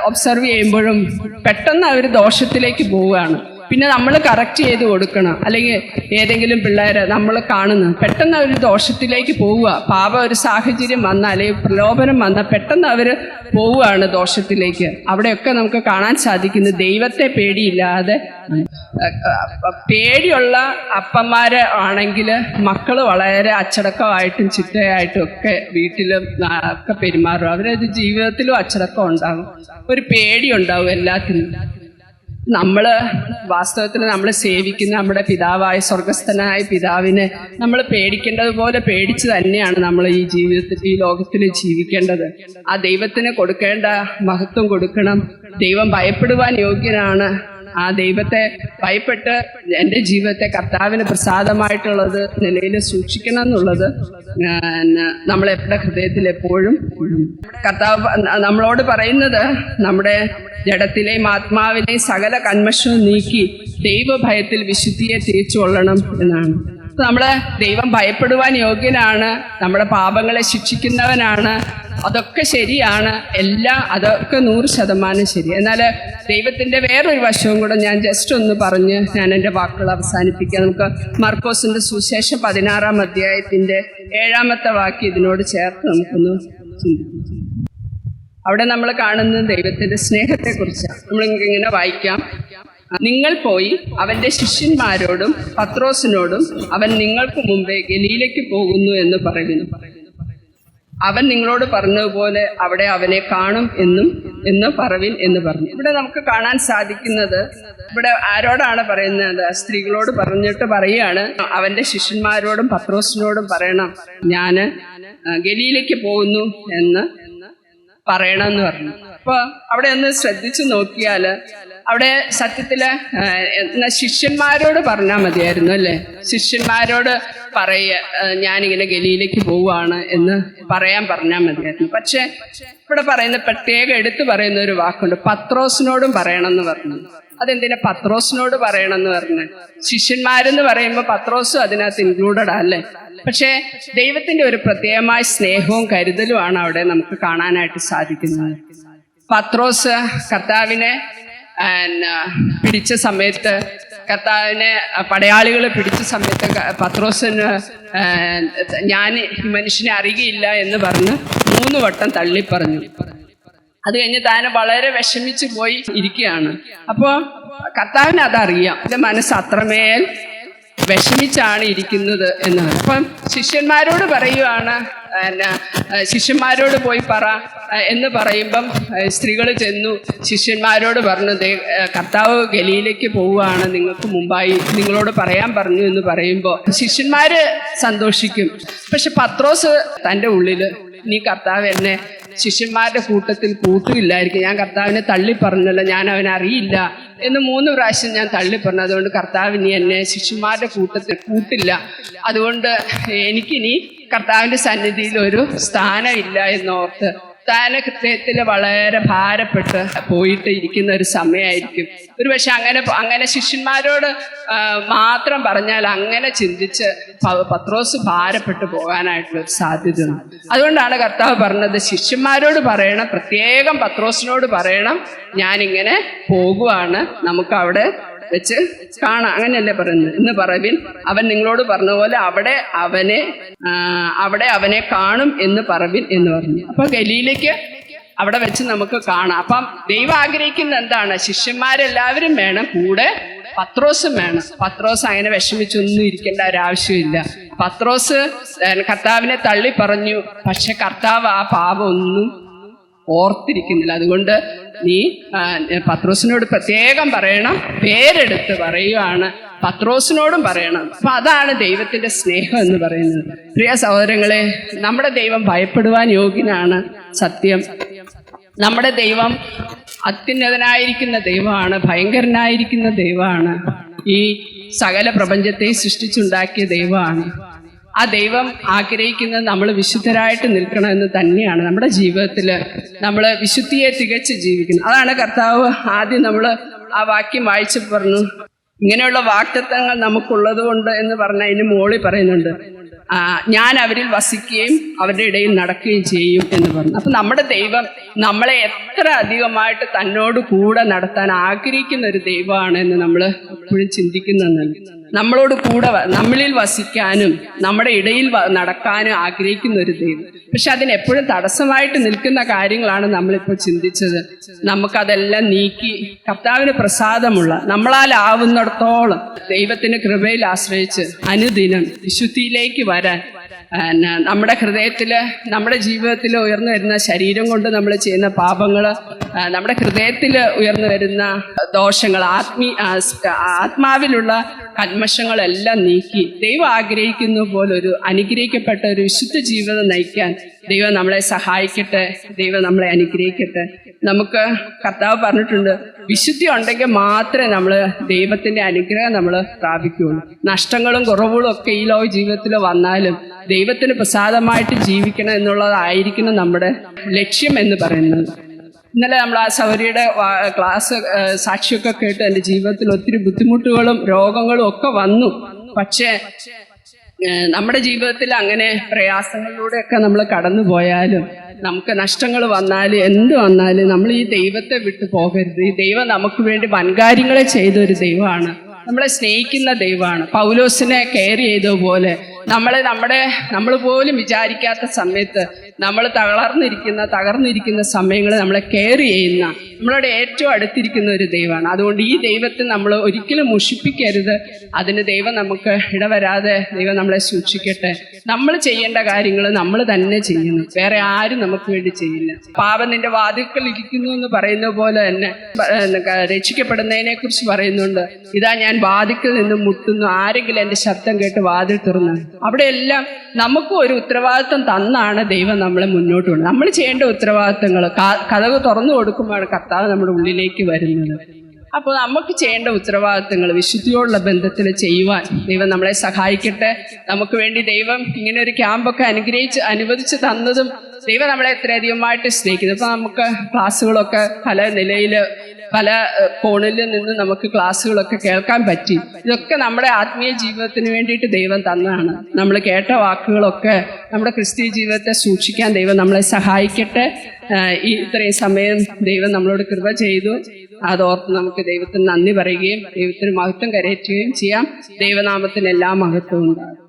S1: ഒബ്സർവ് ചെയ്യുമ്പോഴും പെട്ടെന്ന് അവർ ദോഷത്തിലേക്ക് പോവുകയാണ്. പിന്നെ നമ്മൾ കറക്റ്റ് ചെയ്ത് കൊടുക്കണം. അല്ലെങ്കിൽ ഏതെങ്കിലും പിള്ളേരെ നമ്മൾ കാണുന്നു പെട്ടെന്ന് അവർ ദോഷത്തിലേക്ക് പോവുക, പാപം ഒരു സാഹചര്യം വന്നാൽ അല്ലെങ്കിൽ പ്രലോഭനം വന്നാൽ പെട്ടെന്ന് അവർ പോവുകയാണ് ദോഷത്തിലേക്ക്. അവിടെയൊക്കെ നമുക്ക് കാണാൻ സാധിക്കുന്നത് ദൈവത്തെ പേടിയില്ലാതെ, പേടിയുള്ള അപ്പന്മാര് ആണെങ്കിൽ മക്കൾ വളരെ അച്ചടക്കമായിട്ടും ചിട്ടയായിട്ടും ഒക്കെ വീട്ടിലും ഒക്കെ പെരുമാറും. അവരത് ജീവിതത്തിലും അച്ചടക്കം ഉണ്ടാകും, ഒരു പേടിയുണ്ടാവും എല്ലാത്തിനും. വാസ്തവത്തിൽ നമ്മൾ സേവിക്കുന്ന നമ്മുടെ പിതാവായ സ്വർഗസ്ഥനായ പിതാവിനെ നമ്മൾ പേടിക്കേണ്ടതുപോലെ പേടിച്ച് തന്നെയാണ് നമ്മൾ ഈ ജീവിതത്തിൽ, ഈ ലോകത്തിൽ ജീവിക്കേണ്ടത്. ആ ദൈവത്തിന് കൊടുക്കേണ്ട മഹത്വം കൊടുക്കണം. ദൈവം ഭയപ്പെടുവാൻ യോഗ്യനാണ്. ആ ദൈവത്തെ ഭയപ്പെട്ട് എൻ്റെ ജീവിതത്തെ കർത്താവിന് പ്രസാദമായിട്ടുള്ളത് നിലയിൽ സൂക്ഷിക്കണം എന്നുള്ളത് നമ്മളെപ്പോഴും ഹൃദയത്തിൽ എപ്പോഴും കർത്താവ് നമ്മളോട് പറയുന്നത്, നമ്മുടെ ജഡത്തിലെയും ആത്മാവിലെയും സകല കന്മഷവും നീക്കി ദൈവഭയത്തിൽ വിശുദ്ധിയെ തിരിച്ചുകൊള്ളണം എന്നാണ്. നമ്മളെ ദൈവം ഭയപ്പെടുവാൻ യോഗ്യനാണ്, നമ്മുടെ പാപങ്ങളെ ശിക്ഷിക്കുന്നവനാണ്, അതൊക്കെ ശരിയാണ്. അതൊക്കെ 100% ശരി. എന്നാൽ ദൈവത്തിൻ്റെ വേറൊരു വശവും കൂടെ ഞാൻ ജസ്റ്റ് ഒന്ന് പറഞ്ഞ് ഞാൻ എൻ്റെ വാക്കുകൾ അവസാനിപ്പിക്കാം. നമുക്ക് മർക്കോസിൻ്റെ സുവിശേഷം 16-ാം അധ്യായത്തിൻ്റെ 7-ാമത്തെ വാക്യം ഇതിനോട് ചേർത്ത് നമുക്കൊന്ന് ചിന്തിക്കാം. അവിടെ നമ്മൾ കാണുന്നത് ദൈവത്തിൻ്റെ സ്നേഹത്തെക്കുറിച്ചാണ്. നമ്മളിങ്ങനെ വായിക്കാം, നിങ്ങൾ പോയി അവൻ്റെ ശിഷ്യന്മാരോടും പത്രോസിനോടും അവൻ നിങ്ങൾക്ക് മുമ്പേ ഗലീലയ്ക്ക് പോകുന്നു എന്ന് പറയുന്നു. അവൻ നിങ്ങളോട് പറഞ്ഞതുപോലെ അവിടെ അവനെ കാണും എന്ന് പറവിൻ എന്ന് പറഞ്ഞു. ഇവിടെ നമുക്ക് കാണാൻ സാധിക്കുന്നത്, ഇവിടെ ആരോടാണ് പറയുന്നത്? സ്ത്രീകളോട് പറഞ്ഞിട്ട് പറയുകയാണ്, അവൻ്റെ ശിഷ്യന്മാരോടും പത്രോസിനോടും പറയണം, ഞാൻ ഗലീലയ്ക്ക് പോകുന്നു എന്ന് പറയണമെന്ന് പറഞ്ഞു. അപ്പോൾ അവിടെ ഒന്ന് ശ്രദ്ധിച്ചു നോക്കിയാൽ അവിടെ സത്യത്തില് ശിഷ്യന്മാരോട് പറഞ്ഞാൽ മതിയായിരുന്നു അല്ലേ? ശിഷ്യന്മാരോട് ഞാനിങ്ങനെ ഗലീലയ്ക്ക് പോവുകയാണ് എന്ന് പറഞ്ഞാൽ മതിയായിരുന്നു. പക്ഷെ ഇവിടെ പറയുന്ന പ്രത്യേകം എടുത്തു പറയുന്ന ഒരു വാക്കുണ്ട്, പത്രോസിനോടും പറയണമെന്ന് പറഞ്ഞു. അതെന്തിനാ പത്രോസിനോട് പറയണമെന്ന് പറഞ്ഞു? ശിഷ്യന്മാരെന്ന് പറയുമ്പോൾ പത്രോസും അതിനകത്ത് ഇൻക്ലൂഡഡ് അല്ലേ? പക്ഷേ ദൈവത്തിന്റെ ഒരു പ്രത്യേകമായ സ്നേഹവും കരുതലുമാണ് അവിടെ നമുക്ക് കാണാനായിട്ട് സാധിക്കുന്നത്. പത്രോസ് കർത്താവിനെ പിടിച്ച സമയത്ത് കർത്താവിനെ പടയാളികൾ പിടിച്ച സമയത്ത് പത്രോസിന് ഞാൻ ഈ മനുഷ്യനെ അറിയുകയില്ല എന്ന് പറഞ്ഞ് 3 വട്ടം തള്ളിപ്പറഞ്ഞു. അത് കഴിഞ്ഞ് താൻ വളരെ വിഷമിച്ച് പോയി ഇരിക്കുകയാണ്. അപ്പോൾ കർത്താവിന് അതറിയാം, എൻ്റെ മനസ്സ് അത്രമേൽ വിഷമിച്ചാണ് ഇരിക്കുന്നത് എന്നാണ്. അപ്പം ശിഷ്യന്മാരോട് പറയുവാണ്, ശിഷ്യന്മാരോട് പോയി പറ എന്ന് പറയുമ്പം സ്ത്രീകൾ ചെന്നു ശിഷ്യന്മാരോട് പറഞ്ഞു, കർത്താവ് ഗലീലയ്ക്ക് പോവുകയാണ്, നിങ്ങൾക്ക് മുമ്പായി നിങ്ങളോട് പറയാൻ പറഞ്ഞു എന്ന് പറയുമ്പോൾ ശിഷ്യന്മാർ സന്തോഷിക്കും. പക്ഷെ പത്രോസ് തൻ്റെ ഉള്ളിൽ, നീ കർത്താവ് എന്നെ ശിഷ്യന്മാരുടെ കൂട്ടത്തിൽ കൂട്ടുകയില്ലായിരിക്കും, ഞാൻ കർത്താവിനെ തള്ളിപ്പറഞ്ഞല്ലോ, ഞാൻ അവനെ അറിയില്ല എന്ന് 3 പ്രാവശ്യം ഞാൻ തള്ളിപ്പറഞ്ഞു, അതുകൊണ്ട് കർത്താവ് ഇനി എന്നെ ശിഷ്യന്മാരുടെ കൂട്ടത്തിൽ കൂട്ടില്ല, അതുകൊണ്ട് എനിക്കിനി കർത്താവിൻ്റെ സന്നിധിയിൽ ഒരു സ്ഥാനമില്ല എന്നോർത്ത് താനെ ഹൃദയത്തിൽ വളരെ ഭാരപ്പെട്ട് പോയിട്ട് ഇരിക്കുന്ന ഒരു സമയമായിരിക്കും. ഒരു പക്ഷെ അങ്ങനെ ശിഷ്യന്മാരോട് മാത്രം പറഞ്ഞാൽ അങ്ങനെ ചിന്തിച്ച് പത്രോസ് ഭാരപ്പെട്ടു പോകാനായിട്ടുള്ളൊരു സാധ്യതയുണ്ട്. അതുകൊണ്ടാണ് കർത്താവ് പറഞ്ഞത്, ശിഷ്യന്മാരോട് പറയണം, പ്രത്യേകം പത്രോസിനോട് പറയണം, ഞാനിങ്ങനെ പോകുവാണ്, നമുക്ക് അവിടെ വെച്ച് കാണാം, അങ്ങനെയല്ലേ പറയുന്നത്, ഇന്ന് പറവിൻ, അവൻ നിങ്ങളോട് പറഞ്ഞ പോലെ അവിടെ അവനെ കാണും എന്ന് പറവിൻ എന്ന് പറഞ്ഞു. അപ്പൊ ഗലീലയ്ക്ക് അവിടെ വെച്ച് നമുക്ക് കാണാം. അപ്പം ദൈവം ആഗ്രഹിക്കുന്ന എന്താണ്? ശിഷ്യന്മാരെല്ലാവരും വേണം, കൂടെ പത്രോസും വേണം. പത്രോസ് അങ്ങനെ വിഷമിച്ചൊന്നും ഇരിക്കേണ്ട ഒരാവശ്യമില്ല. പത്രോസ് കർത്താവിനെ തള്ളി പറഞ്ഞു, പക്ഷെ കർത്താവ് ആ പാപം ഒന്നും ഓർത്തിരിക്കുന്നില്ല. അതുകൊണ്ട് നീ പത്രോസിനോട് പ്രത്യേകം പറയണം, പേരെടുത്ത് പറയുകയാണ്, പത്രോസിനോടും പറയണം. അപ്പൊ അതാണ് ദൈവത്തിന്റെ സ്നേഹം എന്ന് പറയുന്നത്. പ്രിയ സഹോദരങ്ങളെ, നമ്മുടെ ദൈവം ഭയപ്പെടുവാൻ യോഗ്യനാണ്. സത്യം, നമ്മുടെ ദൈവം അത്യുന്നതനായിരിക്കുന്ന ദൈവമാണ്, ഭയങ്കരനായിരിക്കുന്ന ദൈവമാണ്, ഈ സകല പ്രപഞ്ചത്തെ സൃഷ്ടിച്ചുണ്ടാക്കിയ ദൈവമാണ്. ആ ദൈവം ആഗ്രഹിക്കുന്നത് നമ്മൾ വിശുദ്ധരായിട്ട് നിൽക്കണമെന്ന് തന്നെയാണ്. നമ്മുടെ ജീവിതത്തിൽ നമ്മൾ വിശുദ്ധിയെ തികച്ച് ജീവിക്കണം. അതാണ് കർത്താവ് ആദ്യം നമ്മൾ ആ വാക്യം വായിച്ച് പറഞ്ഞു, ഇങ്ങനെയുള്ള വാഗ്ദത്തങ്ങൾ നമുക്കുള്ളത് കൊണ്ട് എന്ന് പറഞ്ഞ അതിന് മോളിൽ പറയുന്നുണ്ട്, ഞാൻ അവരിൽ വസിക്കുകയും അവരുടെ ഇടയിൽ നടക്കുകയും ചെയ്യും എന്ന് പറഞ്ഞു. അപ്പം നമ്മുടെ ദൈവം നമ്മളെ എത്ര അധികമായിട്ട് തന്നോട് കൂടെ നടത്താൻ ആഗ്രഹിക്കുന്ന ഒരു ദൈവമാണ് എന്ന് നമ്മൾ എപ്പോഴും ചിന്തിക്കുന്നതാണ്. നമ്മളോട് കൂടെ നമ്മളിൽ വസിക്കാനും നമ്മുടെ ഇടയിൽ നടക്കാനും ആഗ്രഹിക്കുന്ന ഒരു ദൈവം. പക്ഷെ അതിനെപ്പോഴും തടസ്സമായിട്ട് നിൽക്കുന്ന കാര്യങ്ങളാണ് നമ്മളിപ്പോൾ ചിന്തിച്ചത്. നമുക്കതെല്ലാം നീക്കി കർത്താവിന് പ്രസാദമുള്ള, നമ്മളാലാവുന്നിടത്തോളം ദൈവത്തിന് കൃപയിൽ ആശ്രയിച്ച് അനുദിനം വിശുദ്ധിയിലേക്ക് വരാൻ, നമ്മുടെ ഹൃദയത്തിൽ, നമ്മുടെ ജീവിതത്തിൽ ഉയർന്നു വരുന്ന ശരീരം കൊണ്ട് നമ്മൾ ചെയ്യുന്ന പാപങ്ങൾ, നമ്മുടെ ഹൃദയത്തിൽ ഉയർന്നു വരുന്ന ദോഷങ്ങൾ, ആത്മാവിലുള്ള കന്മഷങ്ങളെല്ലാം നീക്കി ദൈവം ആഗ്രഹിക്കുന്ന പോലെ ഒരു അനുഗ്രഹിക്കപ്പെട്ട ഒരു വിശുദ്ധ ജീവിതം നയിക്കാൻ ദൈവം നമ്മളെ സഹായിക്കട്ടെ. ദൈവം നമ്മളെ അനുഗ്രഹിക്കട്ടെ. നമുക്ക് കർത്താവ് പറഞ്ഞിട്ടുണ്ട്, വിശുദ്ധി ഉണ്ടെങ്കിൽ മാത്രമേ നമ്മൾ ദൈവത്തിൻ്റെ അനുഗ്രഹം നമ്മൾ പ്രാപിക്കുകയുള്ളൂ. നഷ്ടങ്ങളും കുറവുകളും ഒക്കെ ഈ ലോക ജീവിതത്തിൽ വന്നാലും ദൈവത്തിന് പ്രസാദമായിട്ട് ജീവിക്കണം എന്നുള്ളതായിരിക്കണം നമ്മുടെ ലക്ഷ്യം എന്ന് പറയുന്നത്. ഇന്നലെ നമ്മൾ ആ സൗരിയുടെ ക്ലാസ് സാക്ഷിയൊക്കെ കേട്ട് എൻ്റെ ജീവിതത്തിൽ ഒത്തിരി ബുദ്ധിമുട്ടുകളും രോഗങ്ങളും ഒക്കെ വന്നു. പക്ഷേ നമ്മുടെ ജീവിതത്തിൽ അങ്ങനെ പ്രയാസങ്ങളിലൂടെയൊക്കെ നമ്മൾ കടന്നു പോയാലും, നമുക്ക് നഷ്ടങ്ങൾ വന്നാലും എന്ത് വന്നാലും നമ്മൾ ഈ ദൈവത്തെ വിട്ടു പോകരുത്. ഈ ദൈവം നമുക്ക് വേണ്ടി വൻകാര്യങ്ങളെ ചെയ്തൊരു ദൈവമാണ്, നമ്മളെ സ്നേഹിക്കുന്ന ദൈവമാണ്. പൗലോസിനെ കെയർ ചെയ്തതുപോലെ നമ്മൾ പോലും വിചാരിക്കാത്ത സമയത്ത് നമ്മൾ തകർന്നിരിക്കുന്ന സമയങ്ങൾ നമ്മളെ കെയർ ചെയ്യുന്ന, നമ്മളോട് ഏറ്റവും അടുത്തിരിക്കുന്ന ഒരു ദൈവമാണ്. അതുകൊണ്ട് ഈ ദൈവത്തെ നമ്മൾ ഒരിക്കലും മുഷിപ്പിക്കരുത്. അതിന് ദൈവം നമുക്ക് ഇടവരാതെ ദൈവം നമ്മളെ സൂക്ഷിക്കട്ടെ. നമ്മൾ ചെയ്യേണ്ട കാര്യങ്ങൾ നമ്മൾ തന്നെ ചെയ്യുന്നു, വേറെ ആരും നമുക്ക് വേണ്ടി ചെയ്യില്ല. പാപം നിന്റെ വാതിൽക്കൽ ഇരിക്കുന്നു എന്ന് പറയുന്ന പോലെ തന്നെ രക്ഷിക്കപ്പെടുന്നതിനെ കുറിച്ച് പറയുന്നുണ്ട്, ഇതാ ഞാൻ വാതിൽക്കൽ നിന്ന് മുട്ടുന്നു, ആരെങ്കിലും എൻ്റെ ശബ്ദം കേട്ട് വാതിൽ തുറന്നു. അവിടെയെല്ലാം നമുക്കും ഒരു ഉത്തരവാദിത്വം തന്നാണ് ദൈവം നമ്മളെ മുന്നോട്ട് കൊണ്ട്. നമ്മൾ ചെയ്യേണ്ട ഉത്തരവാദിത്തങ്ങൾ, കതക് തുറന്നു കൊടുക്കുമ്പോഴാണ് കർത്താവ് നമ്മുടെ ഉള്ളിലേക്ക് വരുന്നത്. അപ്പോൾ നമുക്ക് ചെയ്യേണ്ട ഉത്തരവാദിത്തങ്ങൾ വിശുദ്ധിയോടുള്ള ബന്ധത്തിൽ ചെയ്യുവാൻ ദൈവം നമ്മളെ സഹായിക്കട്ടെ. നമുക്ക് വേണ്ടി ദൈവം ഇങ്ങനെ ഒരു ക്യാമ്പൊക്കെ അനുവദിച്ച് തന്നതും ദൈവം നമ്മളെ എത്രയധികമായിട്ട് സ്നേഹിക്കുന്നു. അപ്പോൾ നമുക്ക് ക്ലാസ്സുകളൊക്കെ പല നിലയിൽ, പല കോണിൽ നിന്ന് നമുക്ക് ക്ലാസ്സുകളൊക്കെ കേൾക്കാൻ പറ്റി. ഇതൊക്കെ നമ്മുടെ ആത്മീയ ജീവിതത്തിന് വേണ്ടിയിട്ട് ദൈവം തന്നതാണ്. നമ്മൾ കേട്ട വാക്കുകളൊക്കെ നമ്മുടെ ക്രിസ്തീയ ജീവിതത്തെ സൂക്ഷിക്കാൻ ദൈവം നമ്മളെ സഹായിക്കട്ടെ. ഈ ഇത്രയും സമയം ദൈവം നമ്മളോട് കൃപ ചെയ്തു. അതോർത്ത് നമുക്ക് ദൈവത്തിന് നന്ദി പറയുകയും ദൈവത്തിന് മഹത്വം കരയറ്റുകയും ചെയ്യാം. ദൈവനാമത്തിന് എല്ലാ മഹത്വവും ഉണ്ടാകും.